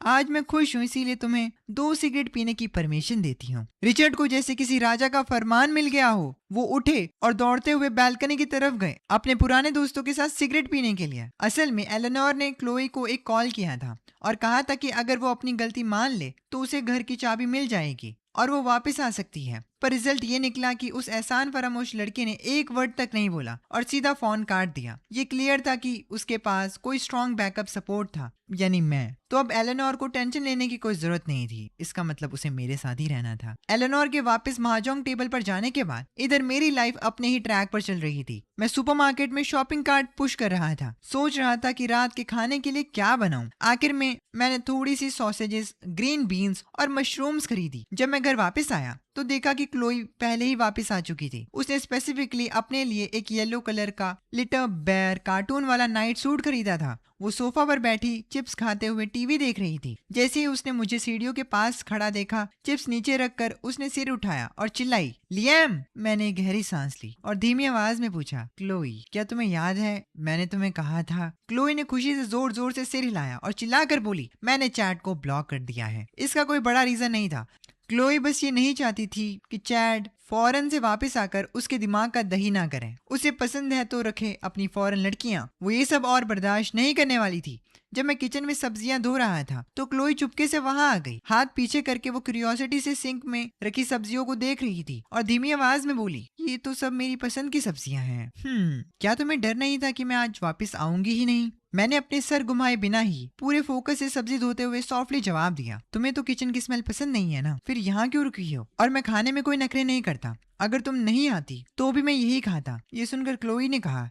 आज मैं खुश हूँ, इसीलिए तुम्हें 2 सिगरेट पीने की परमिशन देती हूँ। रिचर्ड को जैसे किसी राजा का फरमान मिल गया हो, वो उठे और दौड़ते हुए बालकनी की तरफ गए अपने पुराने दोस्तों के साथ सिगरेट पीने के लिए। असल में एलेनोर ने क्लोई को एक कॉल किया था और कहा था कि अगर वो अपनी गलती मान ले तो उसे घर की चाबी मिल जाएगी और वो वापस आ सकती है। पर रिजल्ट ये निकला कि उस एहसान फरामोश लड़के ने एक वर्ड तक नहीं बोला और सीधा फोन काट दिया। ये क्लियर था कि उसके पास कोई स्ट्रॉन्ग बैकअप सपोर्ट था, यानी मैं। तो अब एलेनोर को टेंशन लेने की कोई जरूरत नहीं थी। इसका मतलब उसे मेरे साथ ही रहना था। एलेनोर के वापस महाजोंग टेबल पर जाने के बाद इधर मेरी लाइफ अपने ही ट्रैक पर चल रही थी। मैं सुपरमार्केट में शॉपिंग कार्ट पुश कर रहा था, सोच रहा था कि रात के खाने के लिए क्या बनाऊं। आखिर में मैंने थोड़ी सी सॉसेजेस, ग्रीन बीन्स और मशरूम्स खरीदी। जब मैं घर वापस आया तो देखा कि क्लोई पहले ही वापस आ चुकी थी। उसने स्पेसिफिकली अपने लिए एक येलो कलर का लिटिल बेयर कार्टून वाला नाइट सूट खरीदा था। वो सोफा पर बैठी चिप्स खाते हुए टीवी देख रही थी। जैसे ही उसने मुझे सीढ़ियों के पास खड़ा देखा, चिप्स नीचे रखकर उसने सिर उठाया और चिल्लाई, लियाम। मैंने गहरी सांस ली और धीमी आवाज में पूछा, क्लोई, क्या तुम्हें याद है मैंने तुम्हें कहा था? क्लोई ने खुशी से जोर जोर से सिर हिलाया और चिल्लाकर बोली, मैंने चैट को ब्लॉक कर दिया है। इसका कोई बड़ा रीजन नहीं था। क्लोई बस ये नहीं चाहती थी कि चैट फौरन से वापस आकर उसके दिमाग का दही ना करे। उसे पसंद है तो रखे अपनी फौरन लड़कियां। वो ये सब और बर्दाश्त नहीं करने वाली थी। जब मैं किचन में सब्जियां धो रहा था तो क्लोई चुपके से वहां आ गई। हाथ पीछे करके वो क्यूरियोसिटी से सिंक में रखी सब्जियों को देख रही थी और धीमी आवाज में बोली, ये तो सब मेरी पसंद की सब्जियां हैं। क्या तुम्हें डर नहीं था कि मैं आज वापस आऊंगी ही नहीं? मैंने अपने सर घुमाए बिना ही पूरे फोकस से सब्जी धोते हुए सॉफ्टली जवाब दिया, तुम्हें तो किचन की स्मेल पसंद नहीं है ना, फिर यहाँ क्यों रुकी हो? और मैं खाने में कोई नखरे नहीं करता। अगर तुम नहीं आती तो भी मैं यही खाता। ये सुनकर क्लोई ने कहा,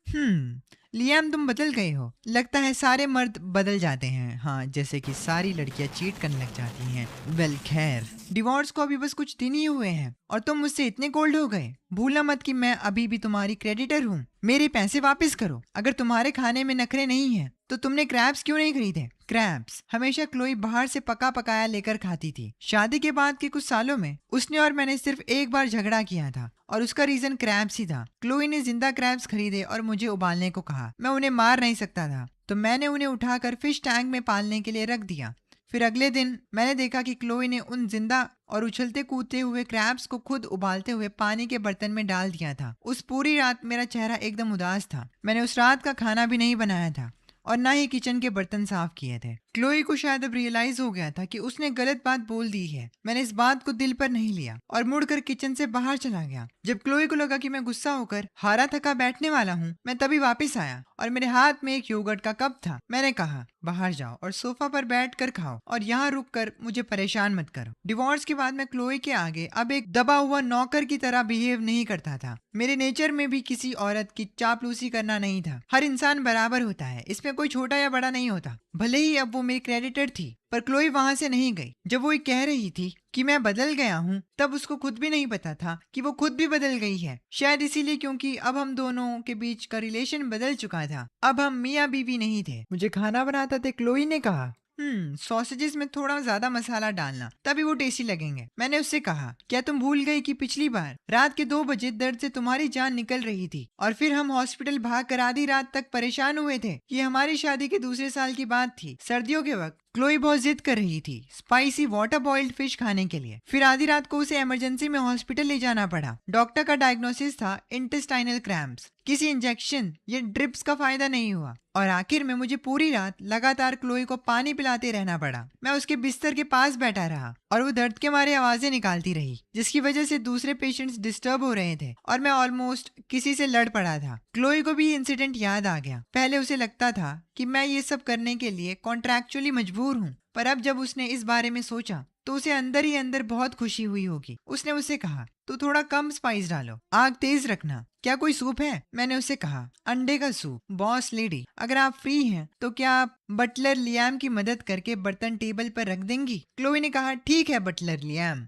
लियाम, तुम बदल गए हो। लगता है सारे मर्द बदल जाते हैं। हाँ, जैसे कि सारी लड़कियां चीट करने लग जाती हैं। वेल खैर, डिवोर्स को अभी बस कुछ दिन ही हुए हैं और तुम मुझसे इतने कोल्ड हो गए। भूलना मत कि मैं अभी भी तुम्हारी क्रेडिटर हूँ। मेरे पैसे वापस करो। अगर तुम्हारे खाने में नखरे नहीं है तो तुमने क्रैब्स क्यों नहीं खरीदे? क्रैब्स हमेशा क्लोई बाहर से पका पकाया लेकर खाती थी। शादी के बाद के कुछ सालों में उसने और मैंने सिर्फ एक बार झगड़ा किया था और उसका रीजन क्रैब्स ही था। क्लोई ने जिंदा क्रैब्स खरीदे और मुझे उबालने को कहा। मैं उन्हें मार नहीं सकता था तो मैंने उन्हें उठाकर फिश टैंक में पालने के लिए रख दिया। फिर अगले दिन मैंने देखा कि क्लोई ने उन जिंदा और उछलते कूदते हुए क्रैब्स को खुद उबालते हुए पानी के बर्तन में डाल दिया था। उस पूरी रात मेरा चेहरा एकदम उदास था। मैंने उस रात का खाना भी नहीं बनाया था और ना ही किचन के बर्तन साफ किए थे। क्लोई को शायद अब रियलाइज हो गया था कि उसने गलत बात बोल दी है। मैंने इस बात को दिल पर नहीं लिया और मुड़कर किचन से बाहर चला गया। जब क्लोई को लगा कि मैं गुस्सा होकर हारा थका बैठने वाला हूँ, मैं तभी वापस आया और मेरे हाथ में एक योगर्ट का कप था। मैंने कहा, बाहर जाओ और सोफा पर बैठ कर खाओ और यहाँ रुक कर मुझे परेशान मत करो। डिवोर्स के बाद मैं क्लोई के आगे अब एक दबा हुआ नौकर की तरह बिहेव नहीं करता था। मेरे नेचर में भी किसी औरत की चापलूसी करना नहीं था। हर इंसान बराबर होता है, इसमें कोई छोटा या बड़ा नहीं होता। भले ही अब वो मेरी क्रेडिटर थी, पर क्लोई वहां से नहीं गई। जब वो कह रही थी कि मैं बदल गया हूँ, तब उसको खुद भी नहीं पता था कि वो खुद भी बदल गई है। शायद इसीलिए क्योंकि अब हम दोनों के बीच का रिलेशन बदल चुका था। अब हम मियाँ बीवी नहीं थे। मुझे खाना बनाते थे। क्लोई ने कहा, सॉसेजेस में थोड़ा ज्यादा मसाला डालना, तभी वो टेस्टी लगेंगे। मैंने उससे कहा, क्या तुम भूल गई कि पिछली बार रात के 2 बजे दर्द से तुम्हारी जान निकल रही थी और फिर हम हॉस्पिटल भाग कर आधी रात तक परेशान हुए थे? ये हमारी शादी के दूसरे साल की बात थी। सर्दियों के वक्त क्लोई बहुत जिद कर रही थी स्पाइसी वाटर बॉइल्ड फिश खाने के लिए। फिर आधी रात को उसे इमरजेंसी में हॉस्पिटल ले जाना पड़ा। डॉक्टर का डायग्नोसिस था इंटेस्टाइनल क्रैम्प्स। किसी इंजेक्शन या ड्रिप्स का फायदा नहीं हुआ और आखिर में मुझे पूरी रात लगातार क्लोई को पानी पिलाते रहना पड़ा। मैं उसके बिस्तर के पास बैठा रहा और वो दर्द के मारे आवाजें निकालती रही, जिसकी वजह से दूसरे पेशेंट्स डिस्टर्ब हो रहे थे और मैं ऑलमोस्ट किसी से लड़ पड़ा था। क्लोई को भी इंसिडेंट याद आ गया। पहले उसे लगता था कि मैं ये सब करने के लिए कॉन्ट्रैक्चुअली मजबूर हूँ, पर अब जब उसने इस बारे में सोचा तो उसे अंदर ही अंदर बहुत खुशी हुई होगी। उसने मुझसे कहा, तो थोड़ा कम स्पाइस डालो, आग तेज रखना। क्या कोई सूप है? मैंने उससे कहा, अंडे का सूप। बॉस लेडी, अगर आप फ्री हैं तो क्या आप बटलर लियाम की मदद करके बर्तन टेबल पर रख देंगी? क्लोई ने कहा, ठीक है बटलर लियाम।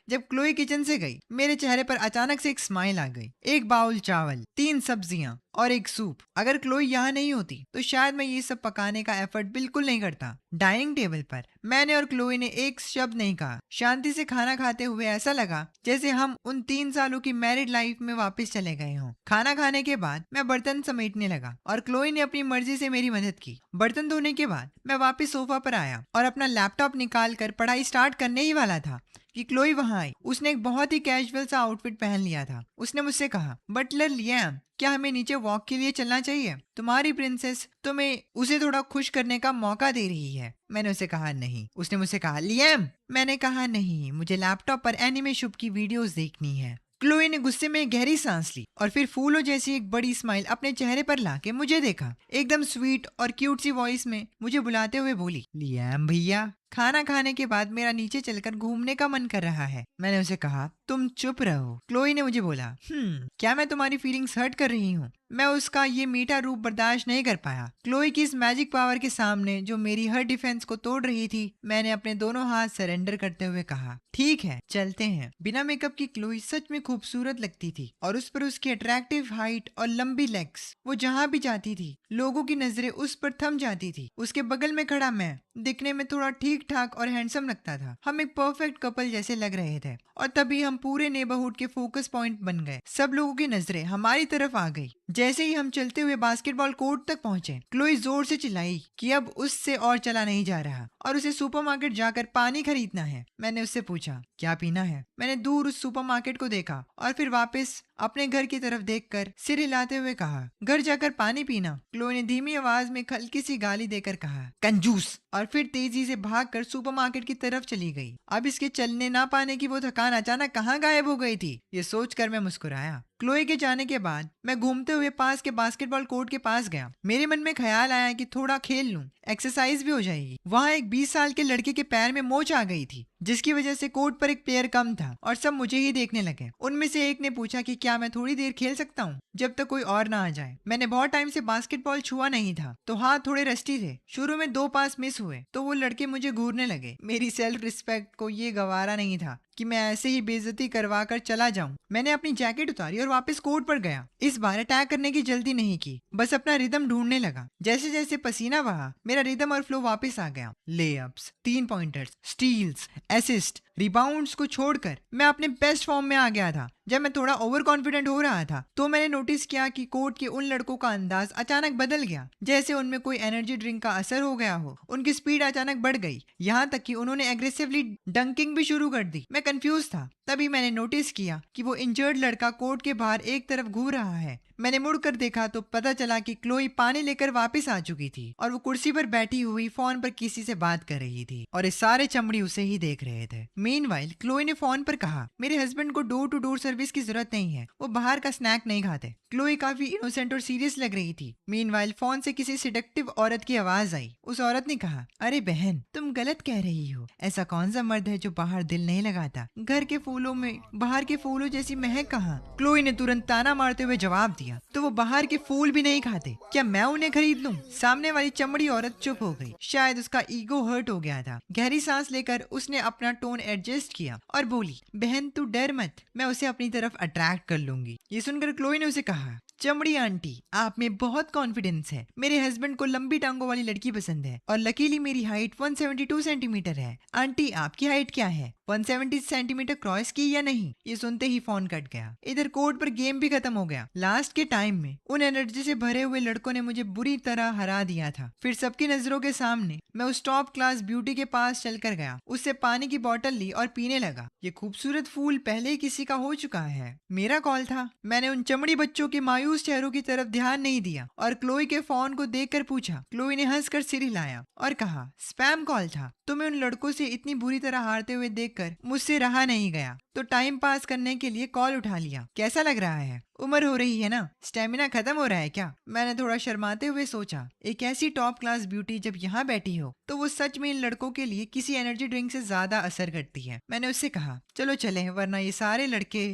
जब क्लोई किचन से गई, मेरे चेहरे पर अचानक से एक स्माइल आ गई। एक बाउल चावल, 3 सब्जियां और एक सूप। अगर क्लोई यहाँ नहीं होती तो शायद मैं ये सब पकाने का एफर्ट बिल्कुल नहीं करता। डाइनिंग टेबल पर मैंने और क्लोई ने एक शब्द नहीं कहा। शांति से खाना खाते हुए ऐसा लगा जैसे हम उन 3 सालों की मैरिड लाइफ में वापस चले गए हों। खाना खाने के बाद मैं बर्तन समेटने लगा और क्लोई ने अपनी मर्जी से मेरी मदद की। बर्तन धोने के बाद मैं वापस सोफा पर आया और अपना लैपटॉप निकाल कर पढ़ाई स्टार्ट करने ही वाला था कि क्लोई वहां आई। उसने एक बहुत ही कैजुअल सा आउटफिट पहन लिया था। उसने मुझसे कहा, बटलर लियाम, क्या हमें नीचे वॉक के लिए चलना चाहिए? तुम्हारी प्रिंसेस तुम्हें उसे थोड़ा खुश करने का मौका दे रही है। मैंने उसे कहा नहीं। उसने मुझसे कहा, लियाम। मैंने कहा नहीं, मुझे लैपटॉप पर एनिमे शुभ की वीडियोस देखनी है। क्लोई ने गुस्से में गहरी सांस ली और फिर फूलों जैसी एक बड़ी स्माइल अपने चेहरे पर लाके मुझे देखा। एकदम स्वीट और क्यूट सी वॉइस में मुझे बुलाते हुए बोली, लियाम भैया, खाना खाने के बाद मेरा नीचे चलकर घूमने का मन कर रहा है। मैंने उसे कहा, तुम चुप रहो। क्लोई ने मुझे बोला, क्या मैं तुम्हारी फीलिंग्स हर्ट कर रही हूँ? मैं उसका ये मीठा रूप बर्दाश्त नहीं कर पाया। क्लोई की इस मैजिक पावर के सामने जो मेरी हर डिफेंस को तोड़ रही थी, मैंने अपने दोनों हाथ सरेंडर करते हुए कहा, ठीक है चलते हैं। बिना मेकअप की क्लोई सच में खूबसूरत लगती थी और उस पर उसकी अट्रैक्टिव हाइट और लंबी लेग्स। वो जहाँ भी जाती थी लोगों की नजरें उस पर थम जाती थी। उसके बगल में खड़ा मैं दिखने में थोड़ा ठीक ठाक और हैंडसम लगता था। हम एक परफेक्ट कपल जैसे लग रहे थे और तभी हम पूरे नेबरहुड के फोकस पॉइंट बन गए। सब लोगों की नजरें हमारी तरफ आ गई। जैसे ही हम चलते हुए बास्केटबॉल कोर्ट तक पहुंचे, क्लोई जोर से चिल्लाई कि अब उससे और चला नहीं जा रहा और उसे सुपरमार्केट जाकर पानी खरीदना है। मैंने उससे पूछा, क्या पीना है? मैंने दूर उस सुपरमार्केट को देखा और फिर वापस अपने घर की तरफ देखकर सिर हिलाते हुए कहा, घर जाकर पानी पीना। क्लोई ने धीमी आवाज में हल्की सी गाली देकर कहा, कंजूस, और फिर तेजी से भागकर सुपरमार्केट की तरफ चली गई। अब इसके चलने ना पाने की वो थकान अचानक कहाँ गायब हो गई थी, ये सोचकर मैं मुस्कुराया। क्लोई के जाने के बाद मैं घूमते हुए पास के बास्केटबॉल कोर्ट के पास गया। मेरे मन में ख्याल आया कि थोड़ा खेल लूं, एक्सरसाइज भी हो जाएगी। वहाँ एक 20 साल के लड़के के पैर में मोच आ गई थी, जिसकी वजह से कोर्ट पर एक प्लेयर कम था और सब मुझे ही देखने लगे। उनमें से एक ने पूछा कि क्या मैं थोड़ी देर खेल सकता हूँ जब तक कोई और ना आ जाए। मैंने बहुत टाइम से बास्केटबॉल छुआ नहीं था तो हाथ थोड़े रस्टी थे। शुरू में 2 पास मिस हुए तो वो लड़के मुझे घूरने लगे। मेरी सेल्फ रिस्पेक्ट को ये गवारा नहीं था कि मैं ऐसे ही बेइज्जती करवा कर चला जाऊं। मैंने अपनी जैकेट उतारी और वापस कोर्ट पर गया। इस बार अटैक करने की जल्दी नहीं की, बस अपना रिदम ढूंढने लगा। जैसे जैसे पसीना बहा, मेरा रिदम और फ्लो वापस आ गया। लेअप्स, 3 पॉइंटर्स, स्टील्स, असिस्ट, रिबाउंड्स को छोड़कर मैं अपने बेस्ट फॉर्म में आ गया था। जब मैं थोड़ा ओवर कॉन्फिडेंट हो रहा था तो मैंने नोटिस किया कि कोर्ट के उन लड़कों का अंदाज अचानक बदल गया, जैसे उनमें कोई एनर्जी ड्रिंक का असर हो गया हो। उनकी स्पीड अचानक बढ़ गई, यहाँ तक कि उन्होंने एग्रेसिवली डंकिंग भी शुरू कर दी। मैं कंफ्यूज था। तभी मैंने नोटिस किया कि वो इंजर्ड लड़का कोर्ट के बाहर एक तरफ घूर रहा है। मैंने मुड़कर देखा तो पता चला कि क्लोई पानी लेकर वापस आ चुकी थी और वो कुर्सी पर बैठी हुई फोन पर किसी से बात कर रही थी और ये सारे चमड़ी उसे ही देख रहे थे। मीनवाइल क्लोई ने फोन पर कहा, मेरे हस्बैंड को डोर टू डोर सर्विस की जरूरत नहीं है, वो बाहर का स्नैक नहीं खाते। क्लोई काफी इनोसेंट और सीरियस लग रही थी। मीनवाइल फोन से किसी सिडक्टिव औरत की आवाज आई। उस औरत ने कहा, अरे बहन, तुम गलत कह रही हो। ऐसा कौन सा मर्द है जो बाहर दिल नहीं लगाता? घर के फूलों में बाहर के फूलों जैसी महक कहाँ? क्लोई ने तुरंत ताना मारते हुए जवाब दिया, तो वो बाहर के फूल भी नहीं खाते, क्या मैं उन्हें खरीद लूं? सामने वाली चमड़ी औरत चुप हो गई। शायद उसका ईगो हर्ट हो गया था। गहरी सांस लेकर उसने अपना टोन एडजस्ट किया और बोली, बहन तू डर मत, मैं उसे अपनी तरफ अट्रैक्ट कर लूंगी। ये सुनकर क्लोई ने उसे कहा, चमड़ी आंटी, आप में बहुत कॉन्फिडेंस है। मेरे हस्बैंड को लंबी टांगों वाली लड़की पसंद है और लकीली मेरी हाइट 172 सेंटीमीटर है। आंटी आपकी हाइट क्या है? 170 सेंटीमीटर क्रॉस की या नहीं? ये सुनते ही फोन कट गया। इधर कोर्ट पर गेम भी खत्म हो गया। लास्ट के टाइम में उन एनर्जी से भरे हुए लड़कों ने मुझे बुरी तरह हरा दिया था। फिर सबकी नजरों के सामने मैं उस टॉप क्लास ब्यूटी के पास चलकर गया, उससे पानी की बोतल ली और पीने लगा। ये खूबसूरत फूल पहले ही किसी का हो चुका है। मेरा कॉल था। मैंने उन चमड़ी बच्चों के मायूस चेहरों की तरफ ध्यान नहीं दिया और क्लोई के फोन को देखकर पूछा। क्लोई ने हंसकर सिर हिलाया और कहा, स्पैम कॉल था। तुम्हें उन लड़कों से इतनी बुरी तरह हारते हुए देखकर मुझसे रहा नहीं गया, तो टाइम पास करने के लिए कॉल उठा लिया। कैसा लग रहा है? उम्र हो रही है ना, स्टेमिना खत्म हो रहा है क्या? मैंने थोड़ा शर्माते हुए सोचा, एक ऐसी टॉप क्लास ब्यूटी जब यहाँ बैठी हो तो वो सच में इन लड़कों के लिए किसी एनर्जी ड्रिंक से ज्यादा असर करती है। मैंने उससे कहा, चलो चले, वरना ये सारे लड़के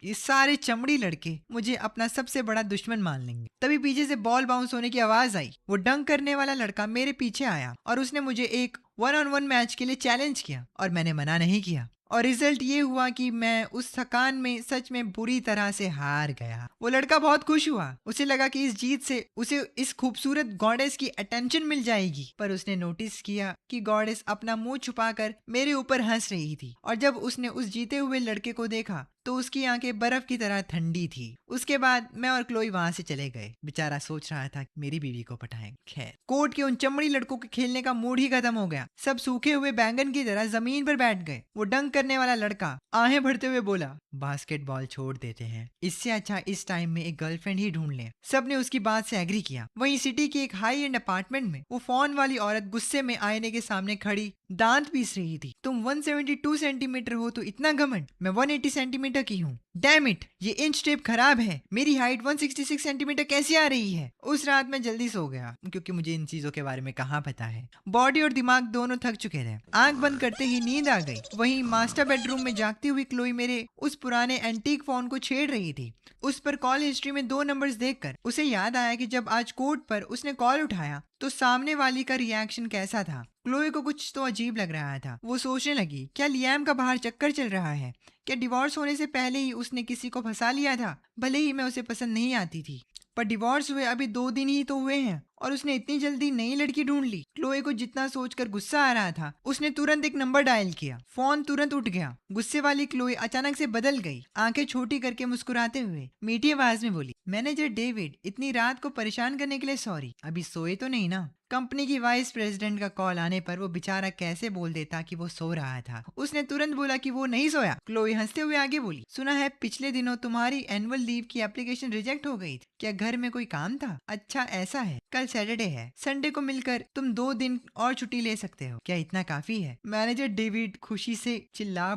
ये सारे चमड़ी लड़के मुझे अपना सबसे बड़ा दुश्मन मान लेंगे। तभी पीछे से बॉल बाउंस होने की आवाज आई। वो डंक करने वाला लड़का मेरे पीछे आया और उसने मुझे एक 1-on-1 मैच के लिए चैलेंज किया और मैंने मना नहीं किया। और रिजल्ट ये हुआ कि मैं उस थकान में सच में बुरी तरह से हार गया। वो लड़का बहुत खुश हुआ, उसे लगा कि इस जीत से उसे इस खूबसूरत गॉडेस की अटेंशन मिल जाएगी। पर उसने नोटिस किया कि गॉडेस अपना मुंह छुपाकर मेरे ऊपर हंस रही थी और जब उसने उस जीते हुए लड़के को देखा तो उसकी आंखें बर्फ की तरह ठंडी थी। उसके बाद मैं और क्लोई वहां से चले गए। बेचारा सोच रहा था कि मेरी बीवी को पटाएं। खैर, कोर्ट के उन चमड़ी लड़कों के खेलने का मूड ही खत्म हो गया। सब सूखे हुए बैंगन की तरह जमीन पर बैठ गए। वो डंक करने वाला लड़का आहें भरते हुए बोला, बास्केटबॉल छोड़ देते हैं, इससे अच्छा इस टाइम में एक गर्लफ्रेंड ही ढूंढ लें। सबने उसकी बात से एग्री किया। वहीं सिटी की एक हाई एंड अपार्टमेंट में वो फोन वाली औरत गुस्से में आईने के सामने खड़ी दांत पीस रही थी। तुम 172 सेंटीमीटर हो तो इतना घमंड, मैं 180 सेंटीमीटर की हूँ। डैम इट, ये इंच टेप खराब है। मेरी हाइट 166 सेंटीमीटर कैसे आ रही है? उस रात मैं जल्दी सो गया क्योंकि मुझे इन चीजों के बारे में कहाँ पता है। बॉडी और दिमाग दोनों थक चुके थे। आंख बंद करते ही नींद आ गई। वहीं मास्टर बेडरूम में जागती हुई क्लोई मेरे उस पुराने एंटीक फोन को छेड़ रही थी। उस पर कॉल हिस्ट्री में 2 नंबर्स देखकर उसे याद आया कि जब आज कोर्ट पर उसने कॉल उठाया तो सामने वाली का रिएक्शन कैसा था। क्लोई को कुछ तो अजीब लग रहा था। वो सोचने लगी, क्या लियाम का बाहर चक्कर चल रहा है? क्या डिवोर्स होने से पहले ही उसने किसी को फंसा लिया था? भले ही मैं उसे पसंद नहीं आती थी, पर डिवोर्स हुए अभी 2 दिन ही तो हुए हैं और उसने इतनी जल्दी नई लड़की ढूंढ ली। क्लोए को जितना सोचकर गुस्सा आ रहा था, उसने तुरंत एक नंबर डायल किया। फोन तुरंत उठ गया। गुस्से वाली क्लोए अचानक से बदल गई। आंखें छोटी करके मुस्कुराते हुए मीठी आवाज में बोली, मैनेजर डेविड, इतनी रात को परेशान करने के लिए सॉरी। अभी सोए तो नहीं ना? कंपनी की वाइस प्रेसिडेंट का कॉल आने पर वो बेचारा कैसे बोल देता कि वो सो रहा था। उसने तुरंत बोला कि वो नहीं सोया। क्लोई हंसते हुए आगे बोली, सुना है पिछले दिनों तुम्हारी एनुअल लीव की एप्लीकेशन रिजेक्ट हो गई थी। क्या घर में कोई काम था? अच्छा ऐसा है, कल सैटरडे है, संडे को मिलकर तुम 2 दिन और छुट्टी ले सकते हो। क्या इतना काफी है? मैनेजर डेविड खुशी से चिल्ला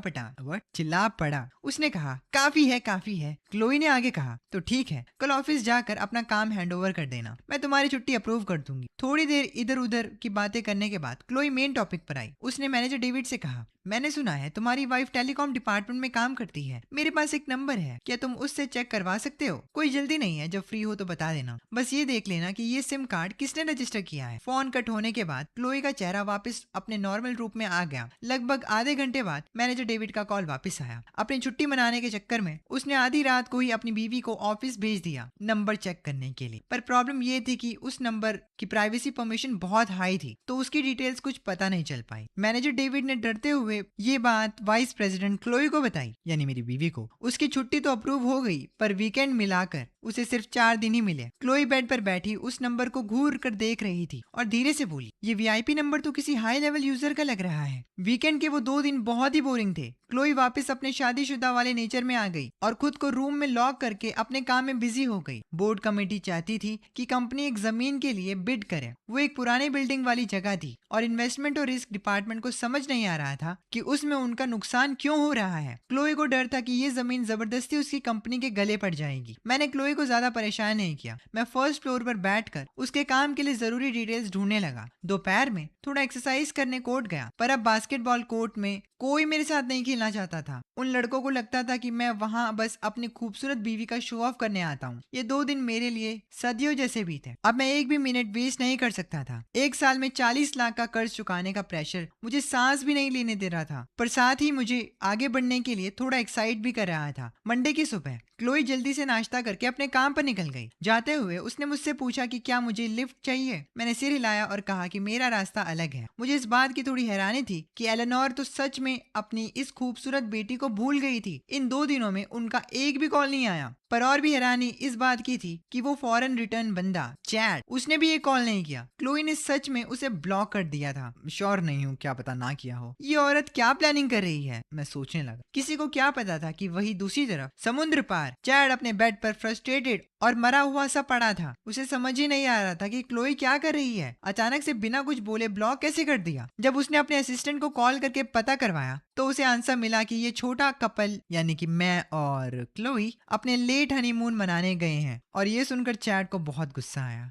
पड़ा। उसने कहा, काफी है काफी है। क्लोई ने आगे कहा, तो ठीक है, कल ऑफिस जाकर अपना काम हैंडओवर कर देना, मैं तुम्हारी छुट्टी अप्रूव कर दूंगी। थोड़ी देर इधर उधर की बातें करने के बाद क्लोई मेन टॉपिक पर आई। उसने मैनेजर डेविड से कहा, मैंने सुना है तुम्हारी वाइफ टेलीकॉम डिपार्टमेंट में काम करती है। मेरे पास एक नंबर है, क्या तुम उससे चेक करवा सकते हो? कोई जल्दी नहीं है, जब फ्री हो तो बता देना। बस ये देख लेना कि ये सिम कार्ड किसने रजिस्टर किया है। फोन कट होने के बाद क्लोई का चेहरा वापस अपने नॉर्मल रूप में आ गया। लगभग आधे घंटे बाद मैनेजर डेविड का कॉल वापस आया। अपनी छुट्टी मनाने के चक्कर में उसने आधी रात को ही अपनी बीवी को ऑफिस भेज दिया नंबर चेक करने के लिए। पर प्रॉब्लम ये थी कि उस नंबर की प्राइवेसी परमिशन बहुत हाई थी, तो उसकी डिटेल्स कुछ पता नहीं चल पाई। मैनेजर डेविड ने डरते हुए ये बात वाइस प्रेसिडेंट क्लोई को बताई, यानी मेरी बीवी को। उसकी छुट्टी तो अप्रूव हो गई, पर वीकेंड मिलाकर उसे सिर्फ 4 दिन ही मिले। क्लोई बेड पर बैठी उस नंबर को घूर कर देख रही थी और धीरे से बोली, ये वीआईपी नंबर तो किसी हाई लेवल यूजर का लग रहा है। वीकेंड के वो 2 दिन बहुत ही बोरिंग थे। क्लोई वापस अपने शादीशुदा वाले नेचर में आ गई और खुद को रूम में लॉक करके अपने काम में बिजी हो गई। बोर्ड कमेटी चाहती थी कि कंपनी एक जमीन के लिए बिड करे। वो एक पुरानी बिल्डिंग वाली जगह थी और इन्वेस्टमेंट और रिस्क डिपार्टमेंट को समझ नहीं आ रहा था कि उसमें उनका नुकसान क्यों हो रहा है। क्लोई को डर था कि ये जमीन जबरदस्ती उसकी कंपनी के गले पड़ जाएगी। मैंने क्लोई को ज्यादा परेशान नहीं किया। मैं फर्स्ट फ्लोर पर बैठकर उसके काम के लिए जरूरी डिटेल्स ढूंढने लगा। दोपहर में थोड़ा एक्सरसाइज करने कोर्ट गया, पर अब बास्केटबॉल कोर्ट में कोई मेरे साथ नहीं खेलना चाहता था। उन लड़कों को लगता था कि मैं वहाँ बस अपनी खूबसूरत बीवी का शो ऑफ करने आता हूँ। ये 2 दिन मेरे लिए सदियों जैसे बीते। अब मैं एक भी मिनट वेस्ट नहीं कर सकता था। 1 साल में 40 लाख का कर्ज चुकाने का प्रेशर मुझे सांस भी नहीं लेने दे रहा था, पर साथ ही मुझे आगे बढ़ने के लिए थोड़ा एक्साइट भी कर रहा था। मंडे की सुबह क्लोई जल्दी से नाश्ता करके अपने काम पर निकल गई। जाते हुए उसने मुझसे पूछा कि क्या मुझे लिफ्ट चाहिए। मैंने सिर हिलाया और कहा कि मेरा रास्ता अलग है। मुझे इस बात की थोड़ी हैरानी थी कि एलेनोर तो सच में अपनी इस खूबसूरत बेटी को भूल गई थी। इन 2 दिनों में उनका एक भी कॉल नहीं आया। पर और भी हैरानी इस बात की थी कि वो फॉरेन रिटर्न बंदा चैड, उसने भी एक कॉल नहीं किया। क्लोई ने सच में उसे ब्लॉक कर दिया था। श्योर नहीं हूँ, क्या पता ना किया हो। ये औरत क्या प्लानिंग कर रही है, मैं सोचने लगा। किसी को क्या पता था कि वही दूसरी तरफ समुद्र पार चैड अपने बेड पर फ्रस्ट्रेटेड और मरा हुआ सा पड़ा था। उसे समझ ही नहीं आ रहा था कि क्लोई क्या कर रही है। अचानक से बिना कुछ बोले ब्लॉक कैसे कर दिया। जब उसने अपने असिस्टेंट को कॉल करके पता करवाया तो उसे आंसर मिला कि ये छोटा कपल यानी कि मैं और क्लोई अपने लेट हनीमून मनाने गए हैं। और ये सुनकर चैड को बहुत गुस्सा आया।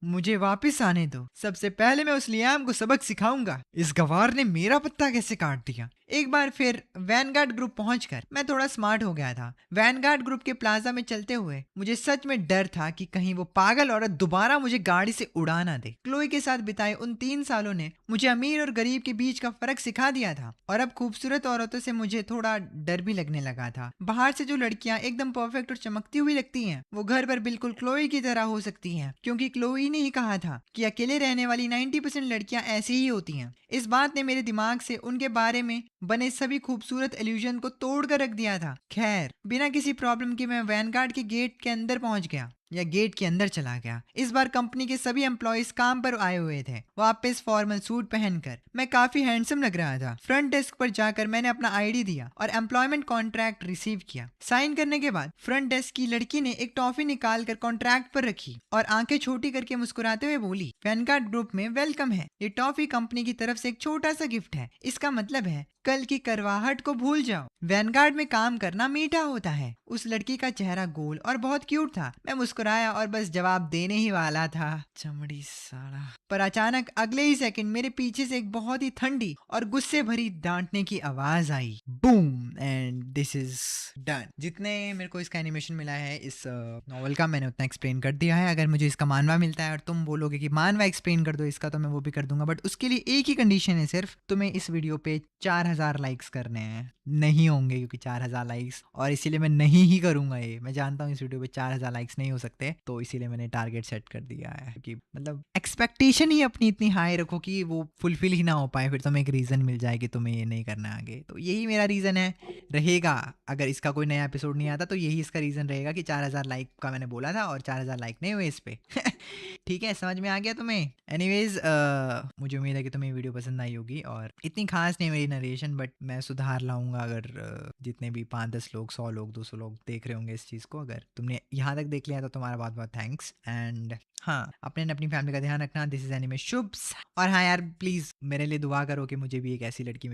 मुझे वापस आने दो, सबसे पहले मैं उस लियाम को सबक सिखाऊंगा। इस गवार ने मेरा पत्ता कैसे काट दिया। एक बार फिर वैनगार्ड ग्रुप पहुंचकर मैं थोड़ा स्मार्ट हो गया था। वैनगार्ड ग्रुप के प्लाजा में चलते हुए मुझे सच में डर था कि कहीं वो पागल औरत दोबारा मुझे गाड़ी से उड़ा ना दे। क्लोई के साथ बिताए उन 3 सालों ने मुझे अमीर और गरीब के बीच का फर्क सिखा दिया था और अब खूबसूरत औरतों से मुझे थोड़ा डर भी लगने लगा था। बाहर से जो लड़कियां एकदम परफेक्ट और चमकती हुई लगती हैं, वो घर पर बिल्कुल क्लोई की तरह हो सकती हैं, क्योंकि क्लोई ने ही कहा था कि अकेले रहने वाली 90% लड़कियां ऐसी ही होती हैं। इस बात ने मेरे दिमाग से उनके बारे में बने सभी खूबसूरत इल्यूजन को तोड़ कर रख दिया था। खैर, बिना किसी प्रॉब्लम के मैं वैनगार्ड के गेट के अंदर पहुंच गया, या गेट के अंदर चला गया। इस बार कंपनी के सभी एम्प्लॉयज काम पर आए हुए थे, वापस फॉर्मल सूट पहनकर। मैं काफी हैंडसम लग रहा था। फ्रंट डेस्क पर जाकर मैंने अपना आईडी दिया और एम्प्लॉयमेंट कॉन्ट्रैक्ट रिसीव किया। साइन करने के बाद फ्रंट डेस्क की लड़की ने एक टॉफी निकाल कर कॉन्ट्रैक्ट पर रखी और आंखें छोटी करके मुस्कुराते हुए बोली, वैनगार्ड ग्रुप में वेलकम है। ये टॉफी कंपनी की तरफ से एक छोटा सा गिफ्ट है। इसका मतलब है कल की करवाहट को भूल जाओ। वैनगार्ड में काम करना मीठा होता है। उस लड़की का चेहरा गोल और बहुत क्यूट था। मैं मुस्कुराया और बस जवाब देने ही वाला था, चमड़ी साला। पर अचानक अगले ही सेकंड मेरे पीछे से एक बहुत ही ठंडी और गुस्से भरी डांटने की आवाज आई। Boom, and this is done. जितने मेरे को इसका एनिमेशन मिला है इस नॉवल का, मैंने उतना एक्सप्लेन कर दिया है। अगर मुझे इसका मानवा मिलता है और तुम बोलोगे कि मानवा एक्सप्लेन कर दो इसका, तो मैं वो भी कर दूंगा। बट उसके लिए एक ही कंडीशन है सिर्फ, तुम्हें इस वीडियो पे 4000 लाइक्स करने हैं। नहीं होंगे क्योंकि 4000 लाइक्स, और इसीलिए मैं नहीं ही करूंगा ये। मैं जानता हूँ इस वीडियो पे 4000 लाइक्स नहीं हो सकते, तो इसीलिए मैंने टारगेट सेट कर दिया है। क्योंकि मतलब एक्सपेक्टेशन ही अपनी इतनी हाई रखो कि वो फुलफिल ही ना हो पाए, फिर तुम्हें एक रीज़न मिल जाए कि तुम्हें ये नहीं करना आगे। तो यही मेरा रीज़न है, रहेगा। अगर इसका कोई नया एपिसोड नहीं आता तो यही इसका रीज़न रहेगा कि 4000 लाइक का मैंने बोला था और 4000 लाइक नहीं हुए इस पे। ठीक है, समझ में आ गया तुम्हें। एनीवेज, मुझे उम्मीद है कि तुम्हें वीडियो पसंद आई होगी। और इतनी खास नहीं मेरी नरेशन, बट मैं सुधार लाऊंगा। अगर जितने भी 5-10 लोग, 100 लोग, 200 लोग देख रहे होंगे इस चीज़ को, अगर तुमने यहाँ तक देख लिया तो तुम्हारा बहुत बहुत थैंक्स। एंड हाँ, अपनी फैमिली का ध्यान रखना। This is anime Shubhs. और हाँ यार, प्लीज़ मेरे लिए दुआ करो कि मुझे भी एक ऐसी लड़की